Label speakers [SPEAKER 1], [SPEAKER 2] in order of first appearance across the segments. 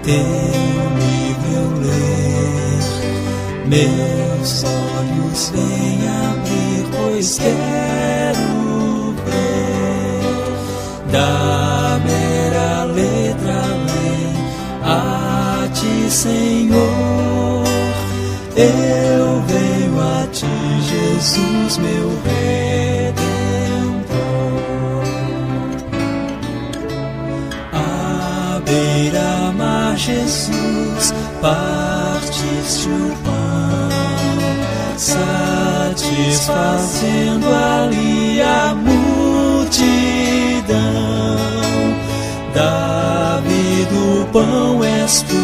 [SPEAKER 1] teu livro eu ler, meus olhos vêm abrir, pois quero ver da mera letra além a ti, Senhor. Eu venho a ti, Jesus, meu Redentor. À beira-mar, Jesus, partiste o pão, satisfazendo ali a multidão. Davi do pão és tu,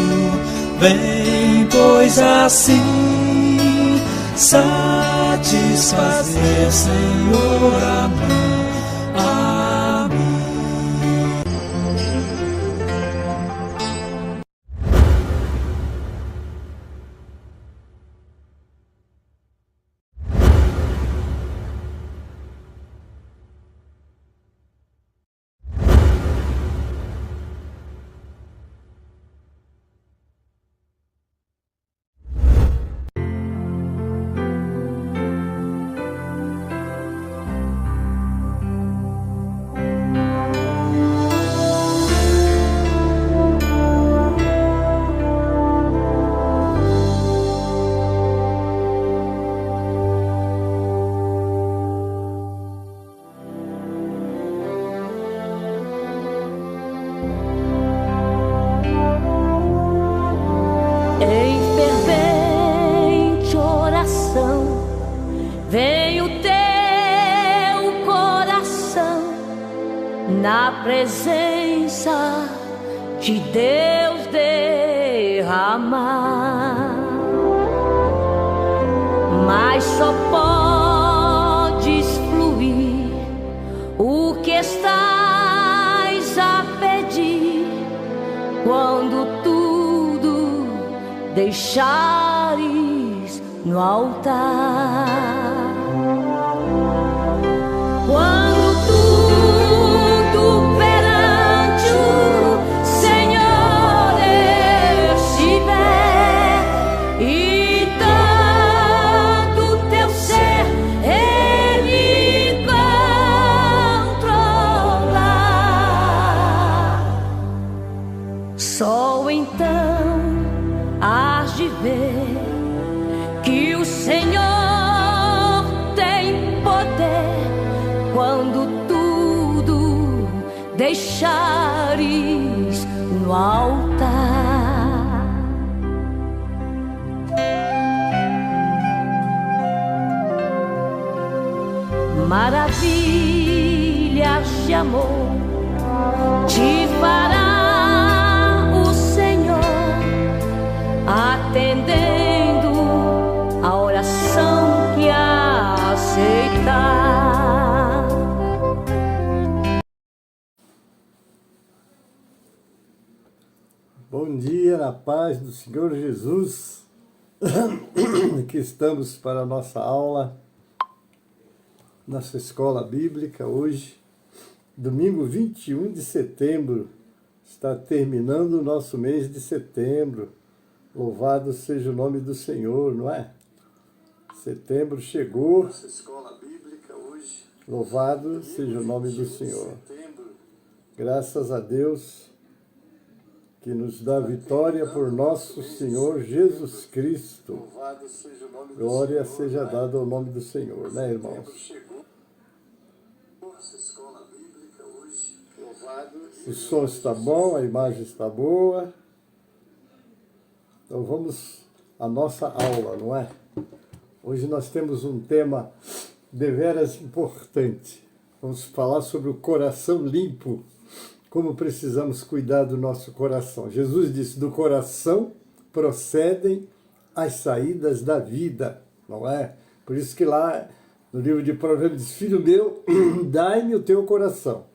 [SPEAKER 1] vem, pois assim satisfazer, Senhor, a mim.
[SPEAKER 2] Na presença de Deus derramar, mas só podes fluir o que estás a pedir quando tudo deixares no altar. Só então hás de ver que o Senhor tem poder quando tudo deixares no altar. Maravilhas de amor te fará atendendo a oração que aceitar.
[SPEAKER 3] Bom dia, na paz do Senhor Jesus. Aqui estamos para a nossa aula, nossa escola bíblica, hoje, domingo 21 de setembro. Está terminando o nosso mês de setembro. Louvado seja o nome do Senhor, não é? Setembro chegou. Nossa escola bíblica hoje. Louvado seja o nome do Senhor. Graças a Deus que nos dá vitória por nosso Senhor Jesus Cristo. Glória seja dada ao nome do Senhor, né, irmãos? O som está bom, a imagem está boa. Então vamos à nossa aula, não é? Hoje nós temos um tema deveras importante. Vamos falar sobre o coração limpo, como precisamos cuidar do nosso coração. Jesus disse, do coração procedem as saídas da vida, não é? Por isso que lá no livro de Provérbios diz, filho meu, dai-me o teu coração,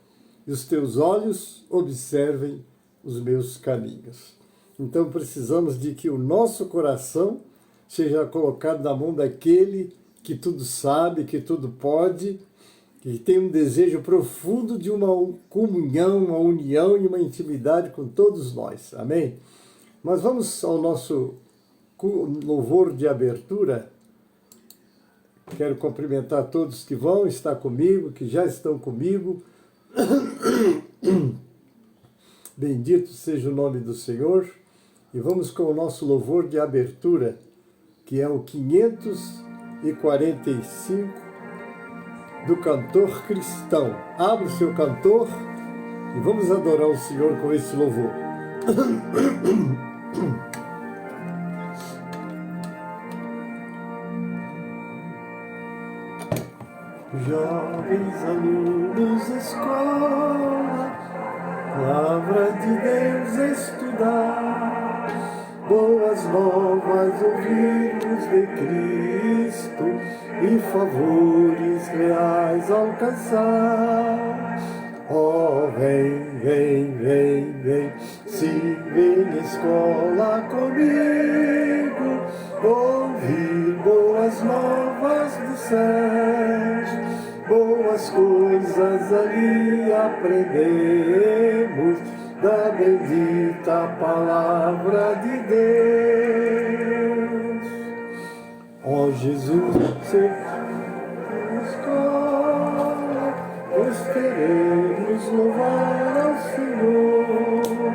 [SPEAKER 3] e os teus olhos observem os meus caminhos. Então precisamos de que o nosso coração seja colocado na mão daquele que tudo sabe, que tudo pode, que tem um desejo profundo de uma comunhão, uma união e uma intimidade com todos nós. Amém? Mas vamos ao nosso louvor de abertura. Quero cumprimentar todos que vão estar comigo, que já estão comigo. Bendito seja o nome do Senhor. E vamos com o nosso louvor de abertura, que é o 545 do cantor cristão. Abra o seu cantor e vamos adorar o Senhor com esse louvor. Jovens alunos, escola, palavra de Deus estudar, boas novas ouvirmos de Cristo e favores reais alcançar. Oh, vem, vem, vem, vem, se vem escola comigo, ouvir boas novas dos céus, boas coisas ali aprendemos, da bendita palavra de Deus. Ó Jesus, você escola, nós queremos louvar ao Senhor,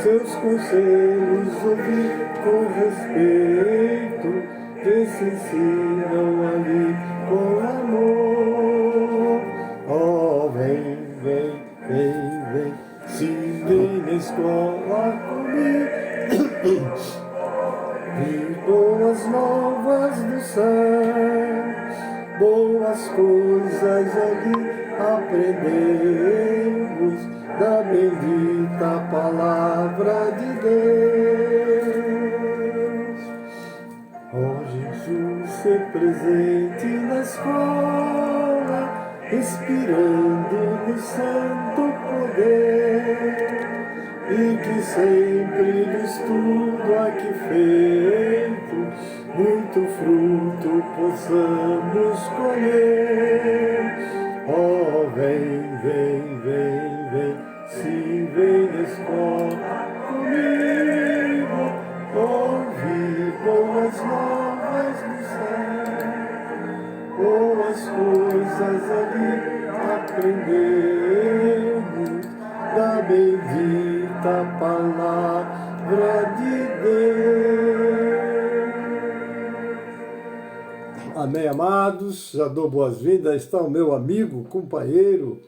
[SPEAKER 3] seus conselhos ouvir com respeito, que se ensinam ali com amor. Oh, vem, vem, vem, vem, se vem na escola comigo, e boas novas do céu, boas coisas ali aprendemos, da bendita palavra de Deus. Oh, Jesus, ser presente na escola, inspirando no santo poder, e que sempre do estudo aqui feito, muito fruto possamos colher. Oh, vem, vem, vem, vem, se vem na escola comigo, ouvir boas novas do céu, boas coisas ali aprendemos, da bendita palavra de Deus. Amém, amados. Já dou boas-vindas. Está o meu amigo, companheiro,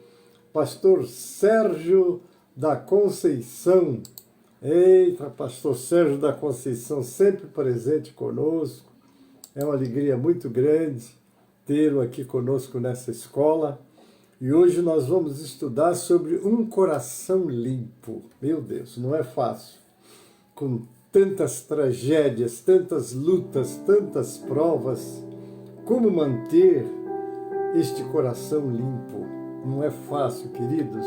[SPEAKER 3] pastor Sérgio da Conceição. Eita, pastor Sérgio da Conceição, sempre presente conosco. É uma alegria muito grande tê-lo aqui conosco nessa escola. E hoje nós vamos estudar sobre um coração limpo. Meu Deus, não é fácil. Com tantas tragédias, tantas lutas, tantas provas, como manter este coração limpo? Não é fácil, queridos.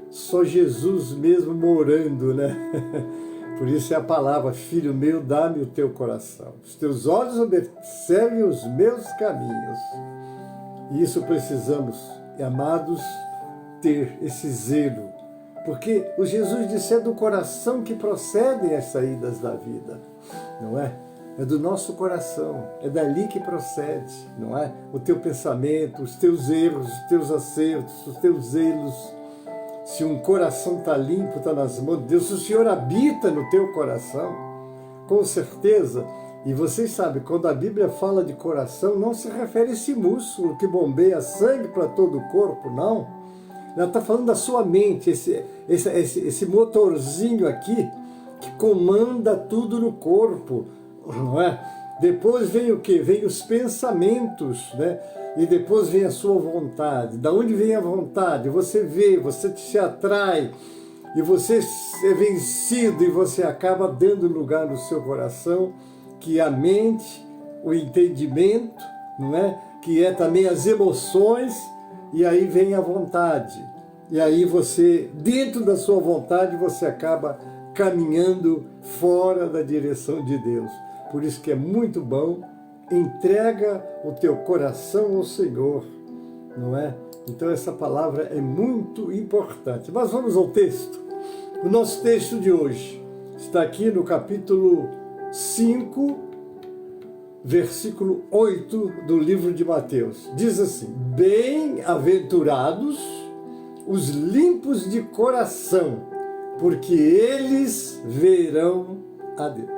[SPEAKER 3] Só Jesus mesmo morando, né? Por isso é a palavra, filho meu, dá-me o teu coração. Os teus olhos observem os meus caminhos. E isso precisamos, amados, ter esse zelo. Porque o Jesus disse, é do coração que procedem as saídas da vida, não é? É do nosso coração, é dali que procede, não é? O teu pensamento, os teus erros, os teus acertos, os teus zelos. Se um coração está limpo, está nas mãos de Deus, se o Senhor habita no teu coração, com certeza. E vocês sabem, quando a Bíblia fala de coração, não se refere a esse músculo que bombeia sangue para todo o corpo, não. Ela está falando da sua mente, esse motorzinho aqui, que comanda tudo no corpo, não é? Depois vem o quê? Vem os pensamentos, né? E depois vem a sua vontade. Da onde vem a vontade? Você vê, você se atrai, e você é vencido, e você acaba dando lugar no seu coração, que é a mente, o entendimento, não é? Que é também as emoções, e aí vem a vontade. E aí você, dentro da sua vontade, você acaba caminhando fora da direção de Deus. Por isso que é muito bom, entrega o teu coração ao Senhor, não é? Então essa palavra é muito importante. Mas vamos ao texto. O nosso texto de hoje está está aqui no capítulo 5, versículo 8 do livro de Mateus. Diz assim: bem-aventurados os limpos de coração, porque eles verão a Deus.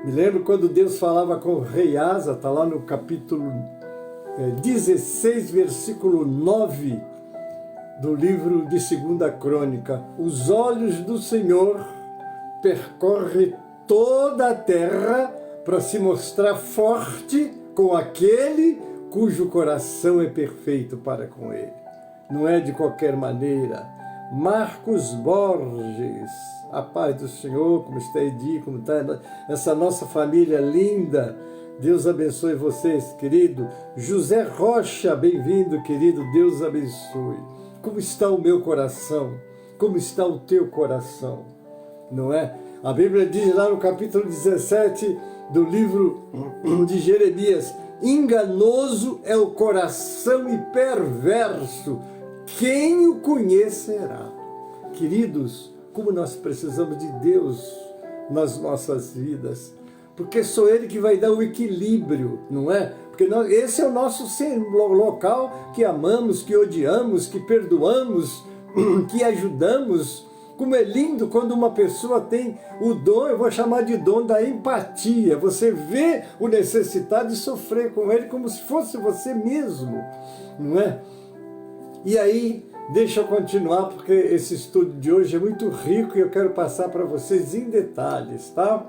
[SPEAKER 3] Me lembro quando Deus falava com o rei Asa, está lá no capítulo 16, versículo 9 do livro de 2ª Crônica. Os olhos do Senhor percorrem toda a terra para se mostrar forte com aquele cujo coração é perfeito para com ele. Não é de qualquer maneira. Marcos Borges, a paz do Senhor, como está Edi, como está essa nossa família linda. Deus abençoe vocês, querido. José Rocha, bem-vindo, querido. Deus abençoe. Como está o meu coração? Como está o teu coração? Não é? A Bíblia diz lá no capítulo 17 do livro de Jeremias: enganoso é o coração e perverso, quem o conhecerá? Queridos, como nós precisamos de Deus nas nossas vidas, porque só Ele que vai dar o equilíbrio, não é? Porque esse é o nosso local que amamos, que odiamos, que perdoamos, que ajudamos. Como é lindo quando uma pessoa tem o dom, eu vou chamar de dom da empatia. Você vê o necessitado e sofrer com ele como se fosse você mesmo, não é? E aí, deixa eu continuar, porque esse estudo de hoje é muito rico e eu quero passar para vocês em detalhes, tá?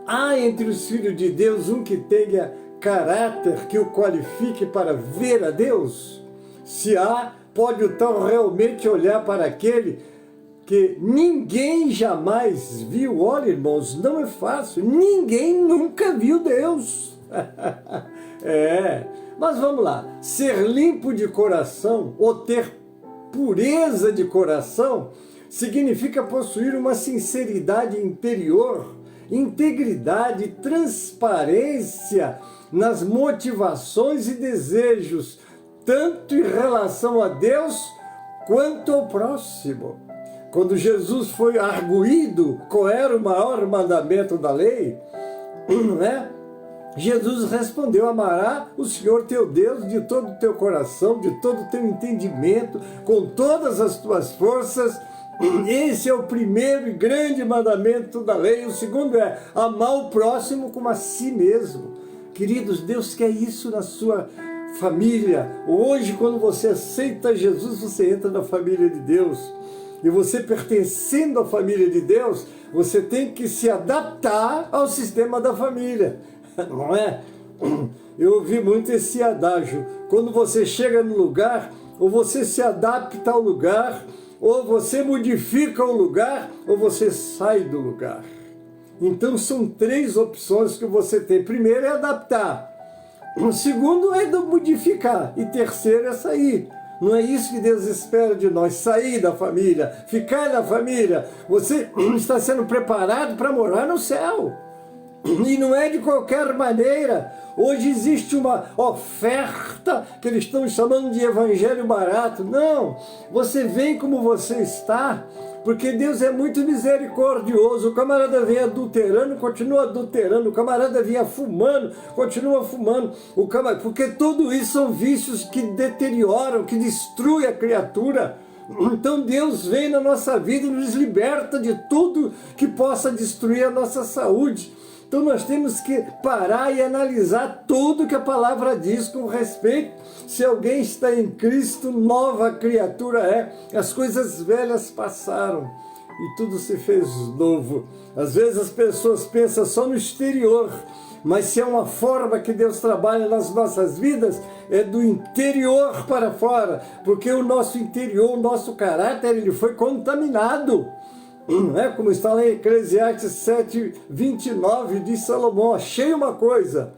[SPEAKER 3] Há entre os filhos de Deus um que tenha caráter que o qualifique para ver a Deus? Se há, pode o tal realmente olhar para aquele que ninguém jamais viu. Olha, irmãos, não é fácil, ninguém nunca viu Deus. Mas vamos lá, ser limpo de coração ou ter pureza de coração significa possuir uma sinceridade interior, integridade, transparência nas motivações e desejos, tanto em relação a Deus quanto ao próximo. Quando Jesus foi arguído qual era o maior mandamento da lei, né? Jesus respondeu: amará o Senhor teu Deus de todo o teu coração, de todo o teu entendimento, com todas as tuas forças. Esse é o primeiro e grande mandamento da lei. O segundo é amar o próximo como a si mesmo. Queridos, Deus quer isso na sua família. Hoje, quando você aceita Jesus, você entra na família de Deus. E você, pertencendo à família de Deus, você tem que se adaptar ao sistema da família. Não é? Eu ouvi muito esse adágio: quando você chega no lugar, ou você se adapta ao lugar, ou você modifica o lugar, ou você sai do lugar. Então são 3 opções que você tem. Primeiro é adaptar, o segundo é modificar, e terceiro é sair. Não é isso que Deus espera de nós, sair da família, ficar na família. Você está sendo preparado para morar no céu. E não é de qualquer maneira. Hoje existe uma oferta que eles estão chamando de evangelho barato. Não, você vem como você está, porque Deus é muito misericordioso. O camarada vem adulterando, continua adulterando. O camarada vem fumando, continua fumando. Porque tudo isso são vícios que deterioram, que destruem a criatura. Então Deus vem na nossa vida e nos liberta de tudo que possa destruir a nossa saúde. Então nós temos que parar e analisar tudo que a palavra diz com respeito. Se alguém está em Cristo, nova criatura é. As coisas velhas passaram e tudo se fez novo. Às vezes as pessoas pensam só no exterior, mas se é uma forma que Deus trabalha nas nossas vidas, é do interior para fora, porque o nosso interior, o nosso caráter, ele foi contaminado. Como está lá em Eclesiastes 7:29, diz Salomão: achei uma coisa,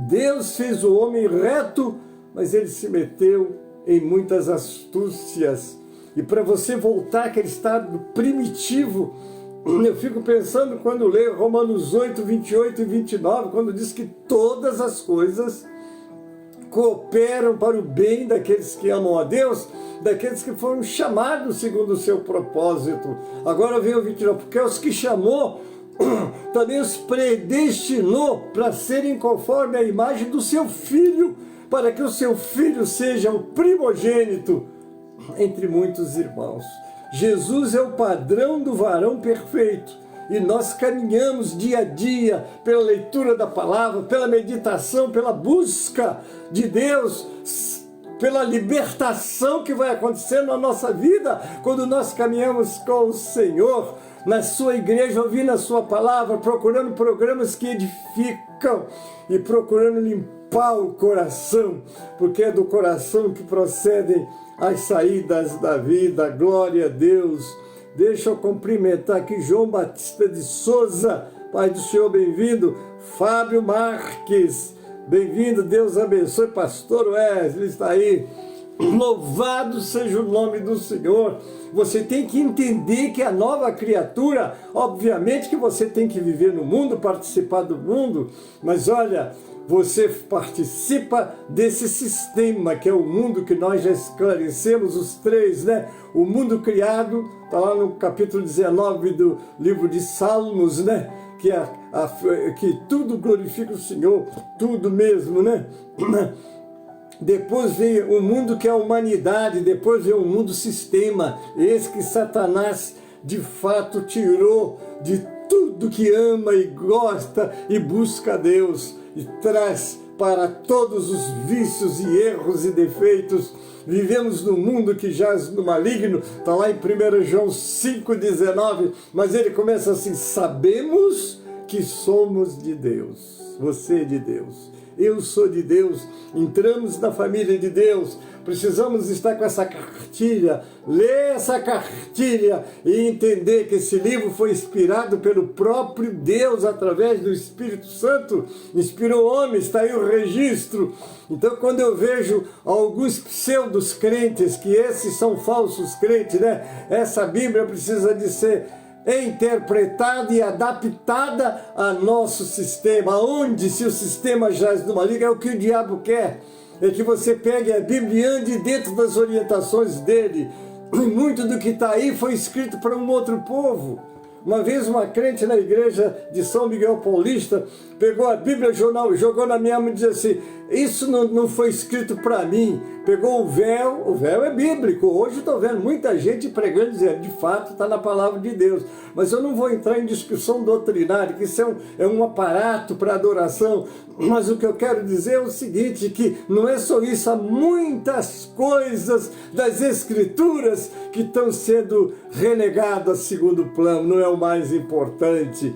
[SPEAKER 3] Deus fez o homem reto, mas ele se meteu em muitas astúcias. E para você voltar àquele estado primitivo, eu fico pensando quando leio Romanos 8:28 e 29, quando diz que todas as coisas cooperam para o bem daqueles que amam a Deus, daqueles que foram chamados segundo o seu propósito. Agora vem o 29, porque os que chamou, também os predestinou para serem conforme a imagem do seu Filho, para que o seu Filho seja o primogênito entre muitos irmãos. Jesus é o padrão do varão perfeito, e nós caminhamos dia a dia pela leitura da palavra, pela meditação, pela busca de Deus, pela libertação que vai acontecer na nossa vida quando nós caminhamos com o Senhor, na sua igreja, ouvindo a sua palavra, procurando programas que edificam e procurando limpar o coração, porque é do coração que procedem as saídas da vida. Glória a Deus. Deixa eu cumprimentar aqui João Batista de Souza, Pai do Senhor, bem-vindo. Fábio Marques, bem-vindo, Deus abençoe. Pastor Wesley está aí. Louvado seja o nome do Senhor. Você tem que entender que a nova criatura, obviamente que você tem que viver no mundo, participar do mundo, mas olha, você participa desse sistema que é o mundo que nós já esclarecemos, os três, né? O mundo criado, está lá no capítulo 19 do livro de Salmos, né? Que tudo glorifica o Senhor, tudo mesmo, né? Depois vem o mundo que é a humanidade, depois vem o mundo sistema, esse que Satanás de fato tirou de tudo que ama e gosta e busca a Deus e traz para todos os vícios e erros e defeitos. Vivemos num mundo que jaz no maligno, está lá em 1 João 5,19, mas ele começa assim: sabemos que somos de Deus, você é de Deus, eu sou de Deus, entramos na família de Deus, precisamos estar com essa cartilha, ler essa cartilha e entender que esse livro foi inspirado pelo próprio Deus através do Espírito Santo, inspirou homens, está aí o registro. Então quando eu vejo alguns pseudos crentes, que esses são falsos crentes, né? Essa Bíblia precisa de ser interpretada e adaptada a nosso sistema, onde se o sistema jaz no maligno, é o que o diabo quer, é que você pegue a Bíblia e ande dentro das orientações dele. E muito do que está aí foi escrito para um outro povo. Uma vez uma crente na igreja de São Miguel Paulista pegou a Bíblia, jogou na minha mão e disse assim: isso não foi escrito para mim. Pegou o véu é bíblico. Hoje estou vendo muita gente pregando, dizendo, de fato está na palavra de Deus. Mas eu não vou entrar em discussão doutrinária, que isso é um aparato para adoração. Mas o que eu quero dizer é o seguinte, que não é só isso, há muitas coisas das Escrituras que estão sendo renegadas a segundo plano, não é o mais importante.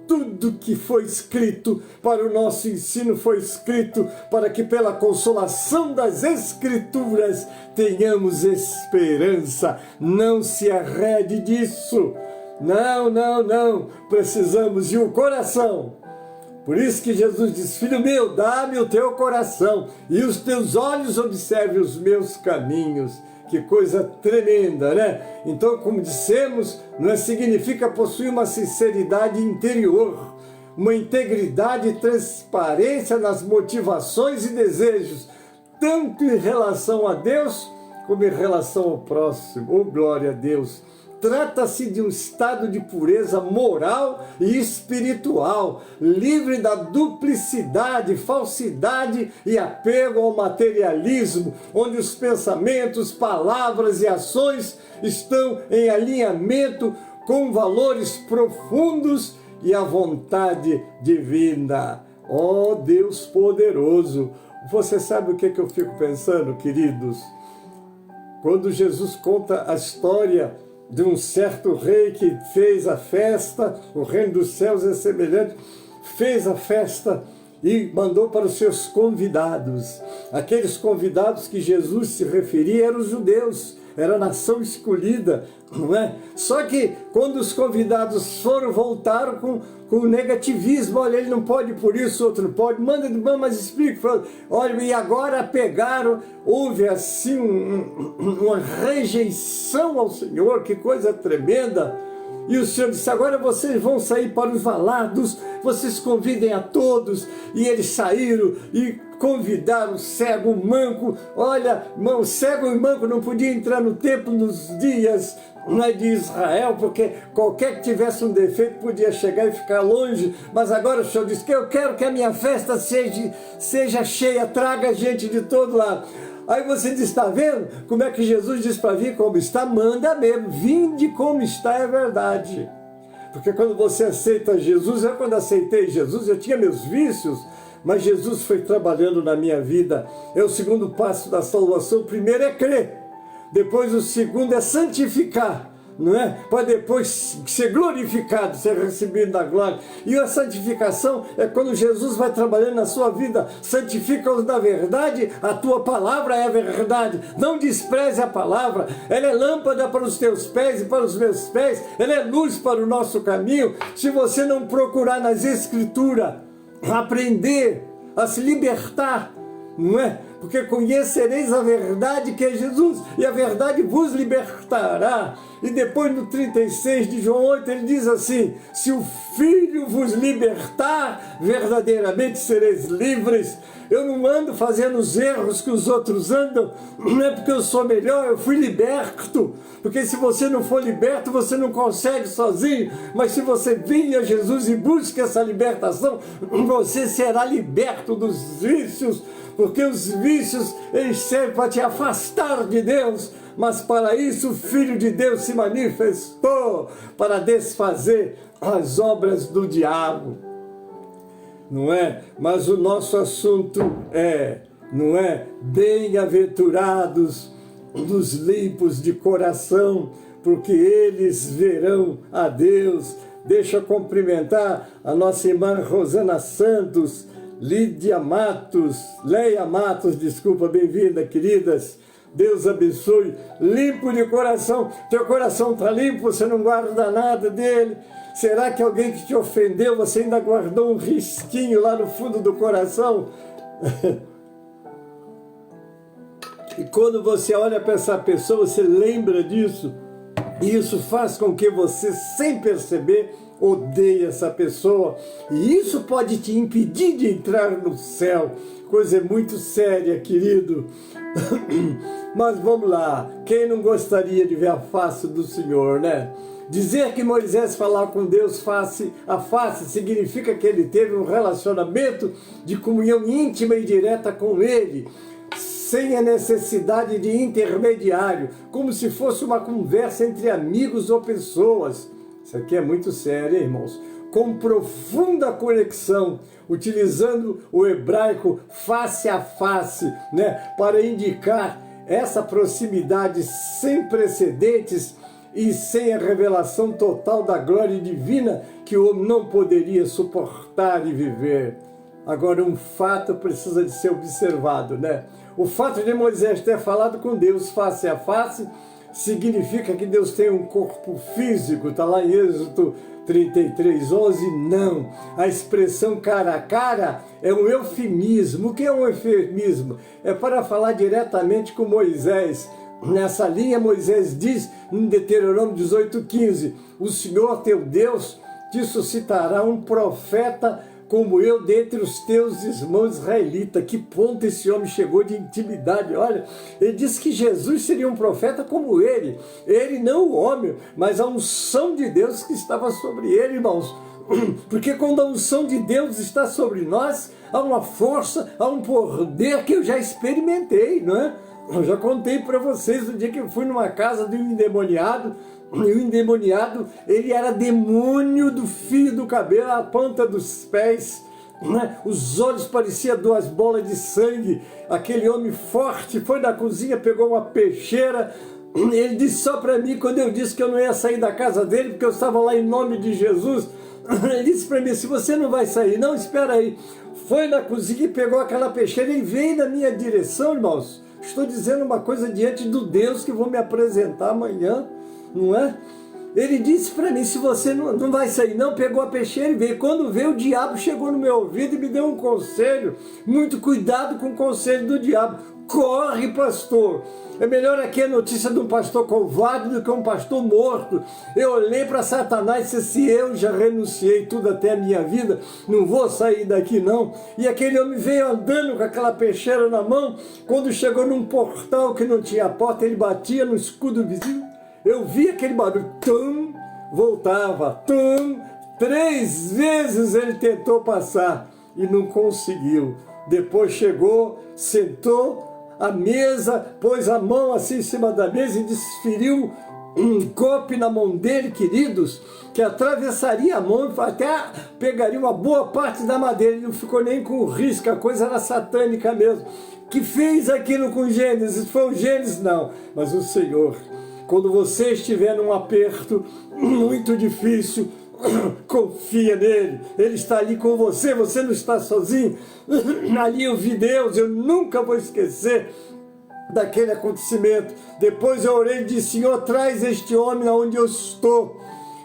[SPEAKER 3] Tudo que foi escrito para o nosso ensino foi escrito para que pela consolação das Escrituras tenhamos esperança. Não se arrede disso. Não. Precisamos de um coração. Por isso que Jesus diz: filho meu, dá-me o teu coração e os teus olhos observem os meus caminhos. Que coisa tremenda, né? Então, como dissemos, não significa possuir uma sinceridade interior, uma integridade e transparência nas motivações e desejos, tanto em relação a Deus como em relação ao próximo. Oh, glória a Deus! Trata-se de um estado de pureza moral e espiritual, livre da duplicidade, falsidade e apego ao materialismo, onde os pensamentos, palavras e ações estão em alinhamento com valores profundos e a vontade divina. Oh, Deus poderoso! Você sabe o que eu fico pensando, queridos? Quando Jesus conta a história de um certo rei que fez a festa, o reino dos céus é semelhante, fez a festa e mandou para os seus convidados. Aqueles convidados que Jesus se referia eram os judeus, era a nação escolhida, não é? Só que quando os convidados voltaram com negativismo: olha, ele não pode por isso, outro não pode, mas explique, olha, e agora pegaram, houve assim uma rejeição ao Senhor, que coisa tremenda. E o Senhor disse: agora vocês vão sair para os valados, vocês convidem a todos. E eles saíram e convidar o cego, o manco. Olha, o cego e o manco não podiam entrar no templo nos dias de Israel, porque qualquer que tivesse um defeito podia chegar e ficar longe. Mas agora o Senhor diz que eu quero que a minha festa seja cheia, traga gente de todo lado. Aí você diz, está vendo como é que Jesus diz para vir como está? Manda mesmo, vinde como está, é verdade. Porque quando você aceita Jesus, eu quando aceitei Jesus, eu tinha meus vícios, mas Jesus foi trabalhando na minha vida. É o segundo passo da salvação. O primeiro é crer, depois o segundo é santificar, não é? Para depois ser glorificado, ser recebido da glória. E a santificação é quando Jesus vai trabalhando na sua vida. Santifica-os na verdade, a tua palavra é a verdade. Não despreze a palavra, ela é lâmpada para os teus pés e para os meus pés, ela é luz para o nosso caminho. Se você não procurar nas Escrituras aprender a se libertar, não é? Porque conhecereis a verdade que é Jesus, e a verdade vos libertará. E depois no 36 de João 8 ele diz assim: se o Filho vos libertar, verdadeiramente sereis livres. Eu não ando fazendo os erros que os outros andam, não é porque eu sou melhor, eu fui liberto. Porque se você não for liberto, você não consegue sozinho. Mas se você vir a Jesus e busca essa libertação, você será liberto dos vícios. Porque os vícios, eles servem para te afastar de Deus. Mas para isso o Filho de Deus se manifestou, para desfazer as obras do diabo. Não é? Mas o nosso assunto é, não é? Bem-aventurados os limpos de coração, porque eles verão a Deus. Deixa eu cumprimentar a nossa irmã Rosana Santos, Leia Matos, desculpa, bem-vinda, queridas. Deus abençoe, limpo de coração. Teu coração está limpo, você não guarda nada dele. Será que alguém que te ofendeu, você ainda guardou um risquinho lá no fundo do coração? E quando você olha para essa pessoa, você lembra disso. E isso faz com que você, sem perceber, odeie essa pessoa. E isso pode te impedir de entrar no céu. Coisa muito séria, querido. Mas vamos lá. Quem não gostaria de ver a face do Senhor, né? Dizer que Moisés falava com Deus face a face significa que ele teve um relacionamento de comunhão íntima e direta com ele, sem a necessidade de intermediário, como se fosse uma conversa entre amigos ou pessoas. Isso aqui é muito sério, hein, irmãos? Com profunda conexão, utilizando o hebraico face a face, né, para indicar essa proximidade sem precedentes e sem a revelação total da glória divina que o homem não poderia suportar e viver. Agora, um fato precisa de ser observado, né? O fato de Moisés ter falado com Deus face a face significa que Deus tem um corpo físico, está lá em Êxodo 33:11, não. A expressão cara a cara é um eufemismo. O que é um eufemismo? É para falar diretamente com Moisés. Nessa linha, Moisés diz, em Deuteronômio 18:15, o Senhor teu Deus te suscitará um profeta como eu dentre os teus irmãos israelitas. Que ponto esse homem chegou de intimidade. Olha, ele disse que Jesus seria um profeta como ele não o homem, mas a unção de Deus que estava sobre ele, irmãos. Porque quando a unção de Deus está sobre nós, há uma força, há um poder que eu já experimentei, não é? Eu já contei para vocês o dia que eu fui numa casa de um endemoniado, e o endemoniado, ele era demônio do fio do cabelo, a ponta dos pés, né? Os olhos pareciam 2 bolas de sangue. Aquele homem forte foi na cozinha, pegou uma peixeira. Ele disse só para mim, quando eu disse que eu não ia sair da casa dele, porque eu estava lá em nome de Jesus, ele disse para mim, se você não vai sair, não, espera aí. Foi na cozinha e pegou aquela peixeira e veio na minha direção, irmãos. Estou dizendo uma coisa diante do Deus que vou me apresentar amanhã, não é? Ele disse para mim, se você não vai sair não, pegou a peixeira e veio. Quando veio, o diabo chegou no meu ouvido e me deu um conselho. Muito cuidado com o conselho do diabo. Corre, pastor. É melhor aqui a notícia de um pastor covarde do que um pastor morto. Eu olhei para Satanás e disse, se eu já renunciei tudo até a minha vida, não vou sair daqui não. E aquele homem veio andando com aquela peixeira na mão. Quando chegou num portal que não tinha porta, ele batia no escudo vizinho. Eu vi aquele barulho, tum, voltava, tum. 3 vezes ele tentou passar e não conseguiu. Depois chegou, sentou à mesa, pôs a mão assim em cima da mesa e desferiu um golpe na mão dele, queridos, que atravessaria a mão, até pegaria uma boa parte da madeira. Ele não ficou nem com risco, a coisa era satânica mesmo. Que fez aquilo com Gênesis? Foi o Gênesis? Não, mas o Senhor. Quando você estiver num aperto muito difícil, confia nele, ele está ali com você, você não está sozinho. Ali eu vi Deus, eu nunca vou esquecer daquele acontecimento. Depois eu orei e disse, Senhor, traz este homem aonde eu estou.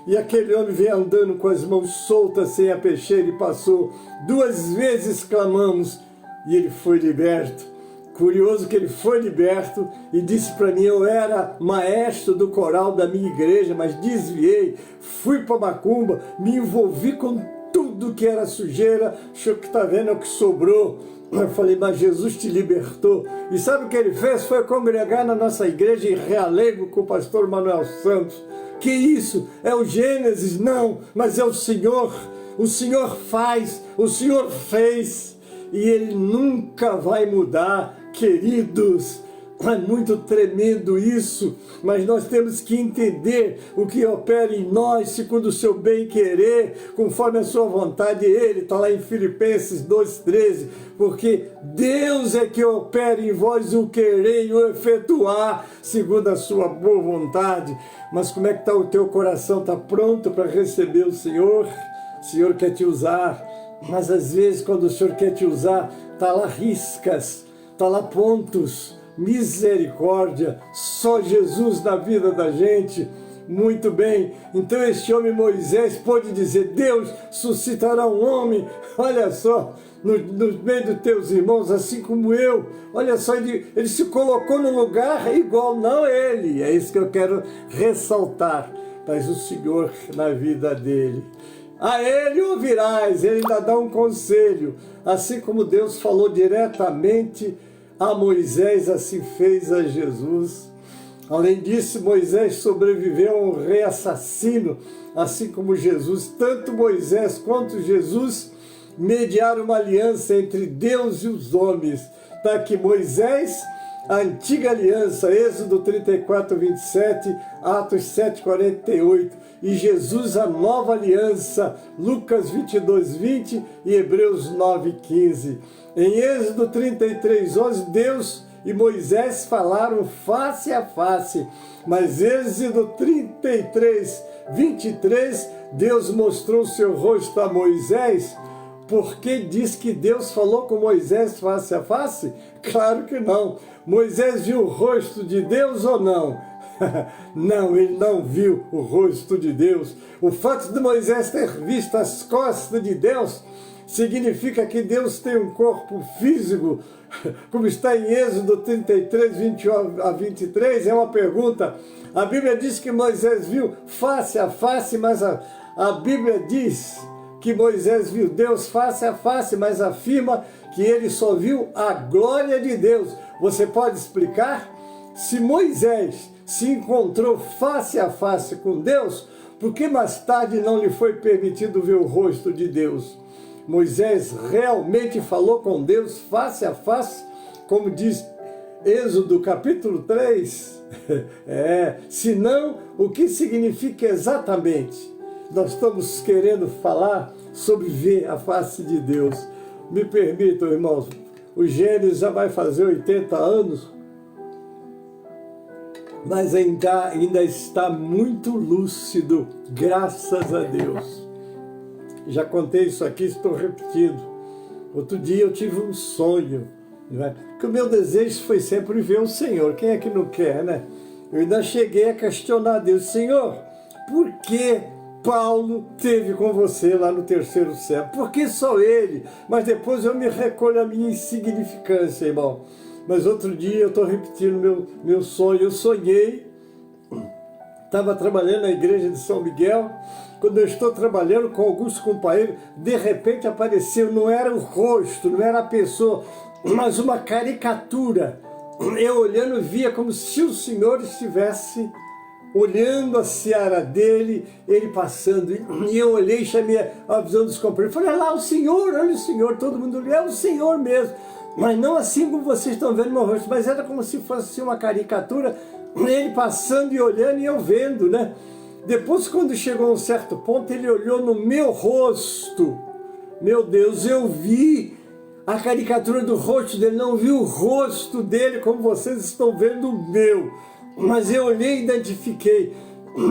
[SPEAKER 3] E aquele homem veio andando com as mãos soltas, sem a peixeira, e passou. 2 vezes clamamos e ele foi liberto. Curioso que ele foi liberto e disse para mim, eu era maestro do coral da minha igreja, mas desviei, fui para macumba, me envolvi com tudo que era sujeira, o senhor que está vendo é o que sobrou. Eu falei, mas Jesus te libertou. E sabe o que ele fez? Foi congregar na nossa igreja em Realengo com o pastor Manuel Santos. Que isso? É o Gênesis? Não, mas é o Senhor faz, o Senhor fez. E ele nunca vai mudar, queridos. É muito tremendo isso, mas nós temos que entender o que opera em nós, segundo o seu bem-querer, conforme a sua vontade. Ele está lá em Filipenses 2,13, porque Deus é que opera em vós o querer e o efetuar, segundo a sua boa vontade. Mas como é que está o teu coração? Está pronto para receber o Senhor? O Senhor quer te usar, mas às vezes quando o Senhor quer te usar, está lá riscas, está lá pontos. Misericórdia, só Jesus na vida da gente. Muito bem, então este homem Moisés pôde dizer, Deus suscitará um homem, olha só, no meio dos teus irmãos, assim como eu. Olha só, ele se colocou no lugar igual, não ele. É isso que eu quero ressaltar, mas o Senhor na vida dele. A ele ouvirás, ele ainda dá um conselho, assim como Deus falou diretamente a Moisés, assim fez a Jesus. Além disso, Moisés sobreviveu a um rei assassino, assim como Jesus. Tanto Moisés quanto Jesus mediaram uma aliança entre Deus e os homens. Está aqui Moisés, a antiga aliança, Êxodo 34, 27, Atos 7, 48. E Jesus, a nova aliança, Lucas 22, 20 e Hebreus 9, 15. Em Êxodo 33, 11, Deus e Moisés falaram face a face. Mas Êxodo 33, 23, Deus mostrou seu rosto a Moisés. Porque diz que Deus falou com Moisés face a face? Claro que não. Moisés viu o rosto de Deus ou não? Não, ele não viu o rosto de Deus. O fato de Moisés ter visto as costas de Deus significa que Deus tem um corpo físico, como está em Êxodo 33, 21 a 23, é uma pergunta. A Bíblia diz que Moisés viu face a face, mas a Bíblia diz que Moisés viu Deus face a face, mas afirma que ele só viu a glória de Deus. Você pode explicar? Se Moisés se encontrou face a face com Deus, por que mais tarde não lhe foi permitido ver o rosto de Deus? Moisés realmente falou com Deus face a face, como diz Êxodo capítulo 3? Se não, o que significa exatamente? Nós estamos querendo falar sobre ver a face de Deus. Me permitam, irmãos, o Gênesis já vai fazer 80 anos, mas ainda está muito lúcido, graças a Deus. Já contei isso aqui, estou repetindo. Outro dia eu tive um sonho, né? Que o meu desejo foi sempre ver o Senhor. Quem é que não quer, né? Eu ainda cheguei a questionar Deus, Senhor, por que Paulo teve com você lá no terceiro céu? Por que só ele? Mas depois eu me recolho a minha insignificância, irmão. Mas outro dia eu estou repetindo meu sonho. Eu sonhei, estava trabalhando na igreja de São Miguel. Quando eu estou trabalhando com alguns companheiros, de repente apareceu, não era o rosto, não era a pessoa, mas uma caricatura. Eu olhando via como se o Senhor estivesse olhando a seara dele, ele passando, e eu olhei e chamei a visão dos companheiros, falei, olha lá o Senhor, todo mundo olhou, é o Senhor mesmo, mas não assim como vocês estão vendo meu rosto, mas era como se fosse uma caricatura, ele passando e olhando e eu vendo, né? Depois, quando chegou a um certo ponto, ele olhou no meu rosto, meu Deus, eu vi a caricatura do rosto dele, não vi o rosto dele como vocês estão vendo o meu, mas eu olhei e identifiquei.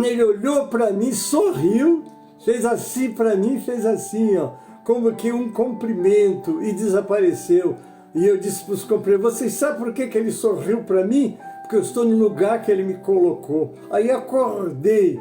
[SPEAKER 3] Ele olhou para mim, sorriu, fez assim para mim, fez assim, ó, como que um cumprimento e desapareceu. E eu disse para os companheiros, vocês sabem por que ele sorriu para mim? Porque eu estou no lugar que ele me colocou. Aí acordei,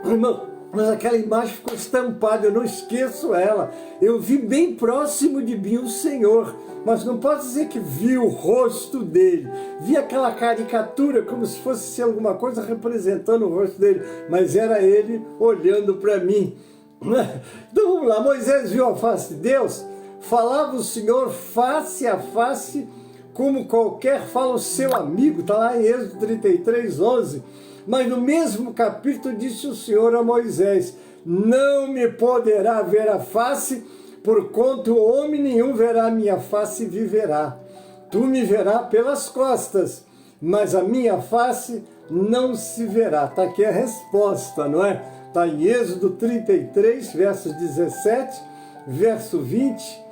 [SPEAKER 3] irmão, mas aquela imagem ficou estampada, eu não esqueço ela. Eu vi bem próximo de mim o Senhor, mas não posso dizer que vi o rosto dele. Vi aquela caricatura como se fosse alguma coisa representando o rosto dele, mas era ele olhando para mim. Então vamos lá, Moisés viu a face de Deus, falava o Senhor face a face, como qualquer fala o seu amigo, está lá em Êxodo 33, 11. Mas no mesmo capítulo disse o Senhor a Moisés, não me poderá ver a face, porquanto homem nenhum verá a minha face e viverá. Tu me verás pelas costas, mas a minha face não se verá. Está aqui a resposta, não é? Está em Êxodo 33, versos 17, verso 20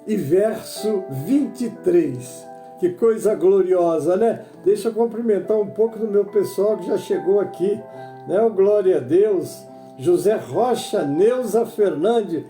[SPEAKER 3] e verso 23. Que coisa gloriosa, né? Deixa eu cumprimentar um pouco do meu pessoal que já chegou aqui, né? Oh, glória a Deus. José Rocha, Neuza Fernandes,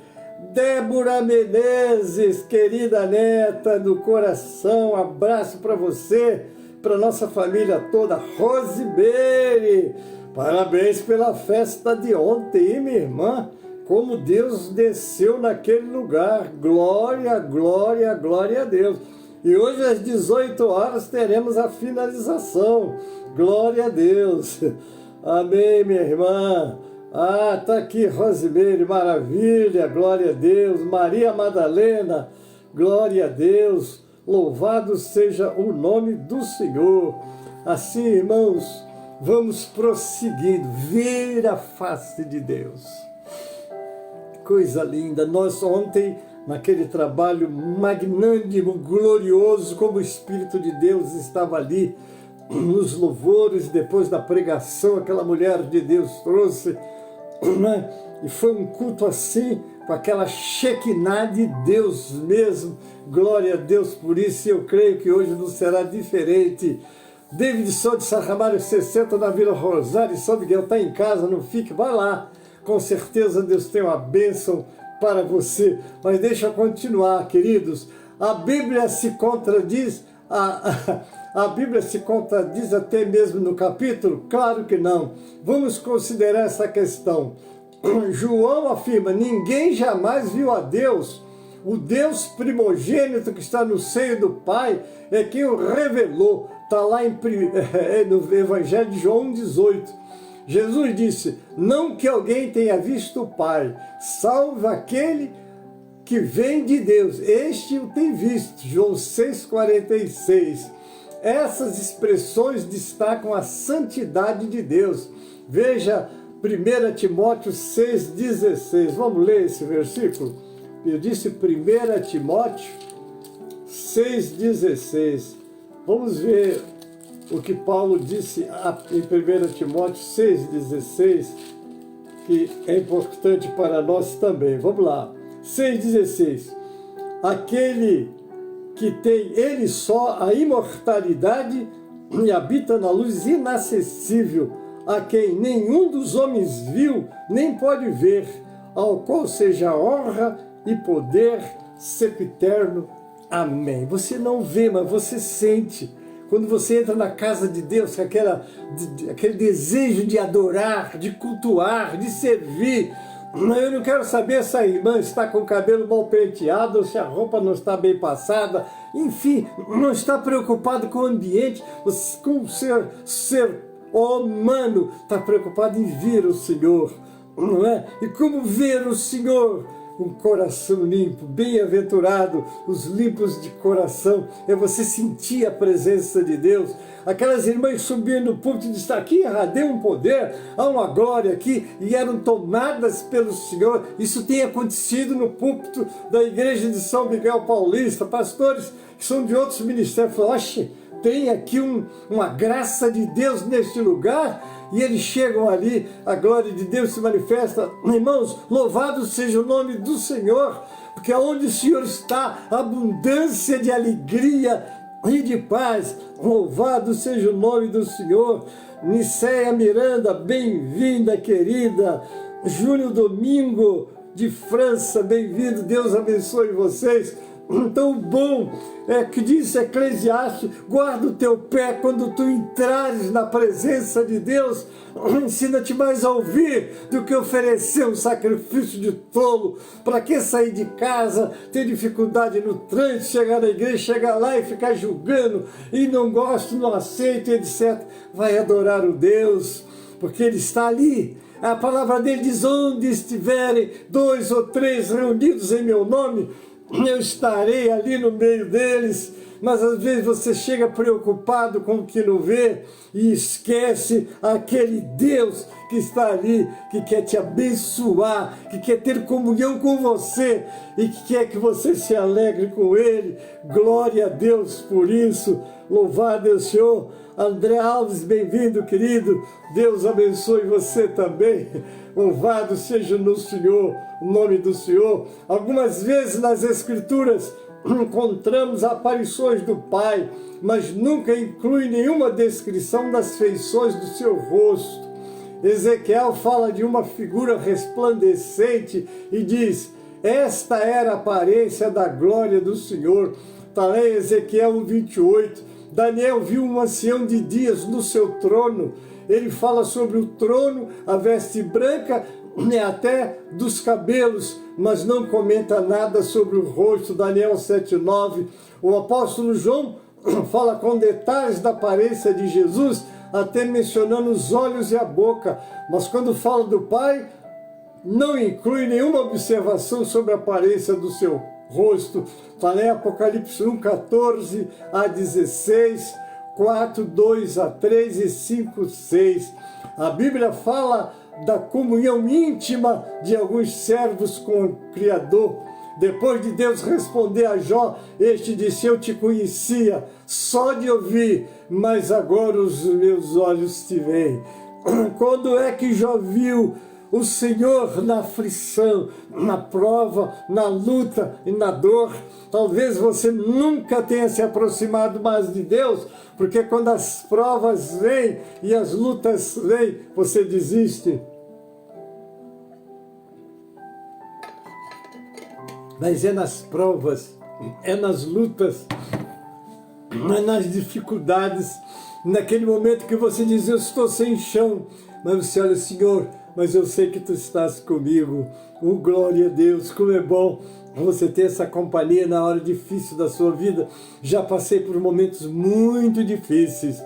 [SPEAKER 3] Débora Menezes, querida neta do coração, abraço para você, para nossa família toda. Rosimeire, parabéns pela festa de ontem, hein, minha irmã? Como Deus desceu naquele lugar. Glória, glória, glória a Deus. E hoje às 18 horas teremos a finalização. Glória a Deus. Amém, minha irmã. Ah, tá aqui Rosimeire, maravilha, glória a Deus. Maria Madalena, glória a Deus. Louvado seja o nome do Senhor. Assim, irmãos, vamos prosseguindo. Ver a face de Deus. Coisa linda. Nós ontem, naquele trabalho magnânimo, glorioso, como o Espírito de Deus estava ali, nos louvores, depois da pregação, aquela mulher de Deus trouxe, né? E foi um culto assim, com aquela Shekinah de Deus mesmo. Glória a Deus por isso, e eu creio que hoje não será diferente. David Sou de Sarramário 60, na Vila Rosário, São Miguel, está em casa, não fique, vai lá. Com certeza Deus tem uma bênção para você. Mas deixa eu continuar, queridos. A Bíblia se contradiz, a Bíblia se contradiz até mesmo no capítulo? Claro que não. Vamos considerar essa questão. João afirma, ninguém jamais viu a Deus. O Deus primogênito que está no seio do Pai é quem o revelou. Está lá no Evangelho de João 18. Jesus disse, não que alguém tenha visto o Pai, salvo aquele que vem de Deus. Este o tem visto. João 6,46. Essas expressões destacam a santidade de Deus. Veja 1 Timóteo 6,16. Vamos ler esse versículo? Eu disse 1 Timóteo 6,16. Vamos ver o que Paulo disse em 1 Timóteo 6,16, que é importante para nós também. Vamos lá. 6,16. Aquele que tem ele só a imortalidade e habita na luz inacessível, a quem nenhum dos homens viu, nem pode ver, ao qual seja honra e poder sempiterno. Amém. Você não vê, mas você sente. quando você entra na casa de Deus, com aquele desejo de adorar, de cultuar, de servir. Eu não quero saber se a irmã está com o cabelo mal penteado, ou se a roupa não está bem passada, enfim, não está preocupado com o ambiente, com o ser humano, está preocupado em ver o Senhor, não é? E como ver o Senhor? Um coração limpo, bem-aventurado, os limpos de coração, é você sentir a presença de Deus. Aquelas irmãs subiam no púlpito e disseram, aqui irradia um poder, há uma glória aqui, e eram tomadas pelo Senhor. Isso tem acontecido no púlpito da igreja de São Miguel Paulista. Pastores que são de outros ministérios falam, oxe, tem aqui uma graça de Deus neste lugar, e eles chegam ali, a glória de Deus se manifesta. Irmãos, louvado seja o nome do Senhor, porque onde o Senhor está, abundância de alegria e de paz. Louvado seja o nome do Senhor. Nicéia Miranda, bem-vinda, querida. Júlio Domingo, de França, bem-vindo, Deus abençoe vocês. Tão bom é que diz Eclesiastes, guarda o teu pé quando tu entrares na presença de Deus, ensina-te mais a ouvir do que oferecer um sacrifício de tolo. Para que sair de casa, ter dificuldade no trânsito, chegar na igreja, chegar lá e ficar julgando, e não gosto, não aceito, etc. Vai adorar o Deus, porque Ele está ali. A palavra dele diz, onde estiverem 2 ou 3 reunidos em meu nome, eu estarei ali no meio deles. Mas às vezes você chega preocupado com o que não vê e esquece aquele Deus que está ali, que quer te abençoar, que quer ter comunhão com você e que quer que você se alegre com Ele. Glória a Deus por isso. Louvado é o Senhor. André Alves, bem-vindo, querido. Deus abençoe você também. Louvado seja no Senhor, o nome do Senhor. Algumas vezes nas Escrituras encontramos aparições do Pai, mas nunca inclui nenhuma descrição das feições do seu rosto. Ezequiel fala de uma figura resplandecente e diz, esta era a aparência da glória do Senhor. Está lá em Ezequiel 1:28. Daniel viu um ancião de dias no seu trono. Ele fala sobre o trono, a veste branca, até dos cabelos, mas não comenta nada sobre o rosto. Daniel 7:9. O apóstolo João fala com detalhes da aparência de Jesus, até mencionando os olhos e a boca. Mas quando fala do Pai, não inclui nenhuma observação sobre a aparência do seu rosto. Está em Apocalipse 1:14 a 16, 4:2 a 3 e 5:6. A Bíblia fala da comunhão íntima de alguns servos com o Criador. Depois de Deus responder a Jó, este disse, eu te conhecia só de ouvir, mas agora os meus olhos te veem. Quando é que Jó viu o Senhor na aflição, na prova, na luta e na dor? Talvez você nunca tenha se aproximado mais de Deus, porque quando as provas vêm e as lutas vêm, você desiste. Mas é nas provas, é nas lutas, é nas dificuldades, naquele momento que você diz, eu estou sem chão, mas você olha, Senhor, mas eu sei que Tu estás comigo. Oh, glória a Deus, como é bom você ter essa companhia na hora difícil da sua vida. Já passei por momentos muito difíceis,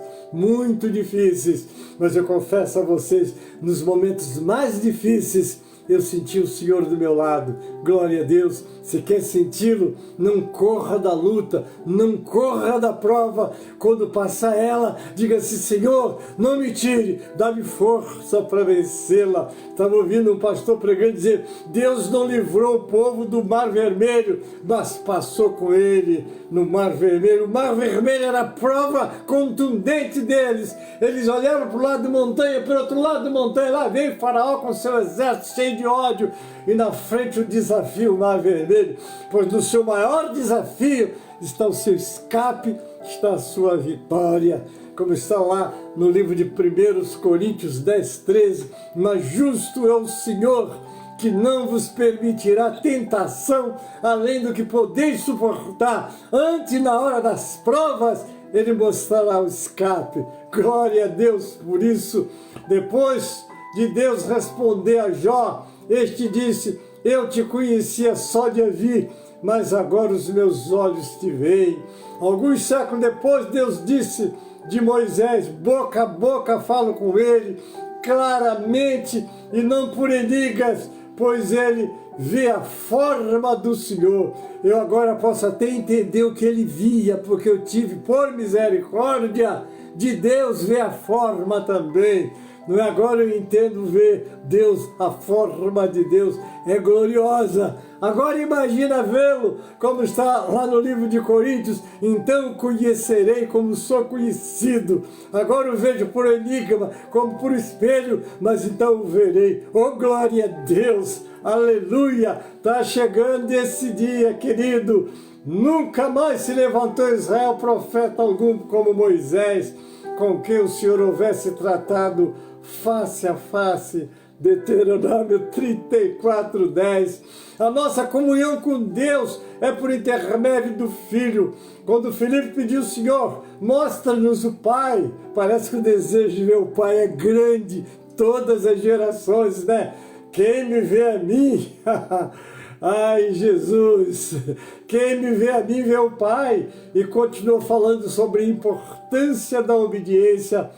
[SPEAKER 3] mas eu confesso a vocês, nos momentos mais difíceis, eu senti o Senhor do meu lado. Glória a Deus. Se quer senti-lo, não corra da luta, não corra da prova. Quando passar ela, diga-se, Senhor, não me tire, dá-me força para vencê-la. Estava ouvindo um pastor pregando dizer, Deus não livrou o povo do Mar Vermelho, mas passou com ele no Mar Vermelho. O Mar Vermelho era a prova contundente deles. Eles olharam para o lado da montanha, para o outro lado da montanha, lá veio Faraó com seu exército cheio de ódio, e na frente o desafio, o Mar Vermelho, pois no seu maior desafio está o seu escape, está a sua vitória, como está lá no livro de 1 Coríntios 10:13, mas justo é o Senhor, que não vos permitirá tentação, além do que podeis suportar, antes na hora das provas, Ele mostrará o escape. Glória a Deus por isso. Depois de Deus responder a Jó, este disse: eu te conhecia só de ouvir, mas agora os meus olhos te veem. Alguns séculos depois, Deus disse de Moisés: boca a boca falo com ele, claramente e não por enigmas, pois ele vê a forma do Senhor. Eu agora posso até entender o que ele via, porque eu tive, por misericórdia de Deus, ver a forma também. Não é? Agora eu entendo ver Deus, a forma de Deus é gloriosa. Agora imagina vê-lo, como está lá no livro de Coríntios: então conhecerei como sou conhecido. Agora eu vejo por enigma, como por espelho, mas então o verei. Oh, glória a Deus, aleluia. Está chegando esse dia, querido. Nunca mais se levantou em Israel profeta algum como Moisés, com quem o Senhor houvesse tratado face a face. Deuteronômio 34:10. A nossa comunhão com Deus é por intermédio do Filho. Quando Filipe pediu: Senhor, mostra-nos o Pai, parece que o desejo de ver o Pai é grande, todas as gerações, né? Quem me vê a mim, ai Jesus, quem me vê a mim vê o Pai. E continuou falando sobre a importância da obediência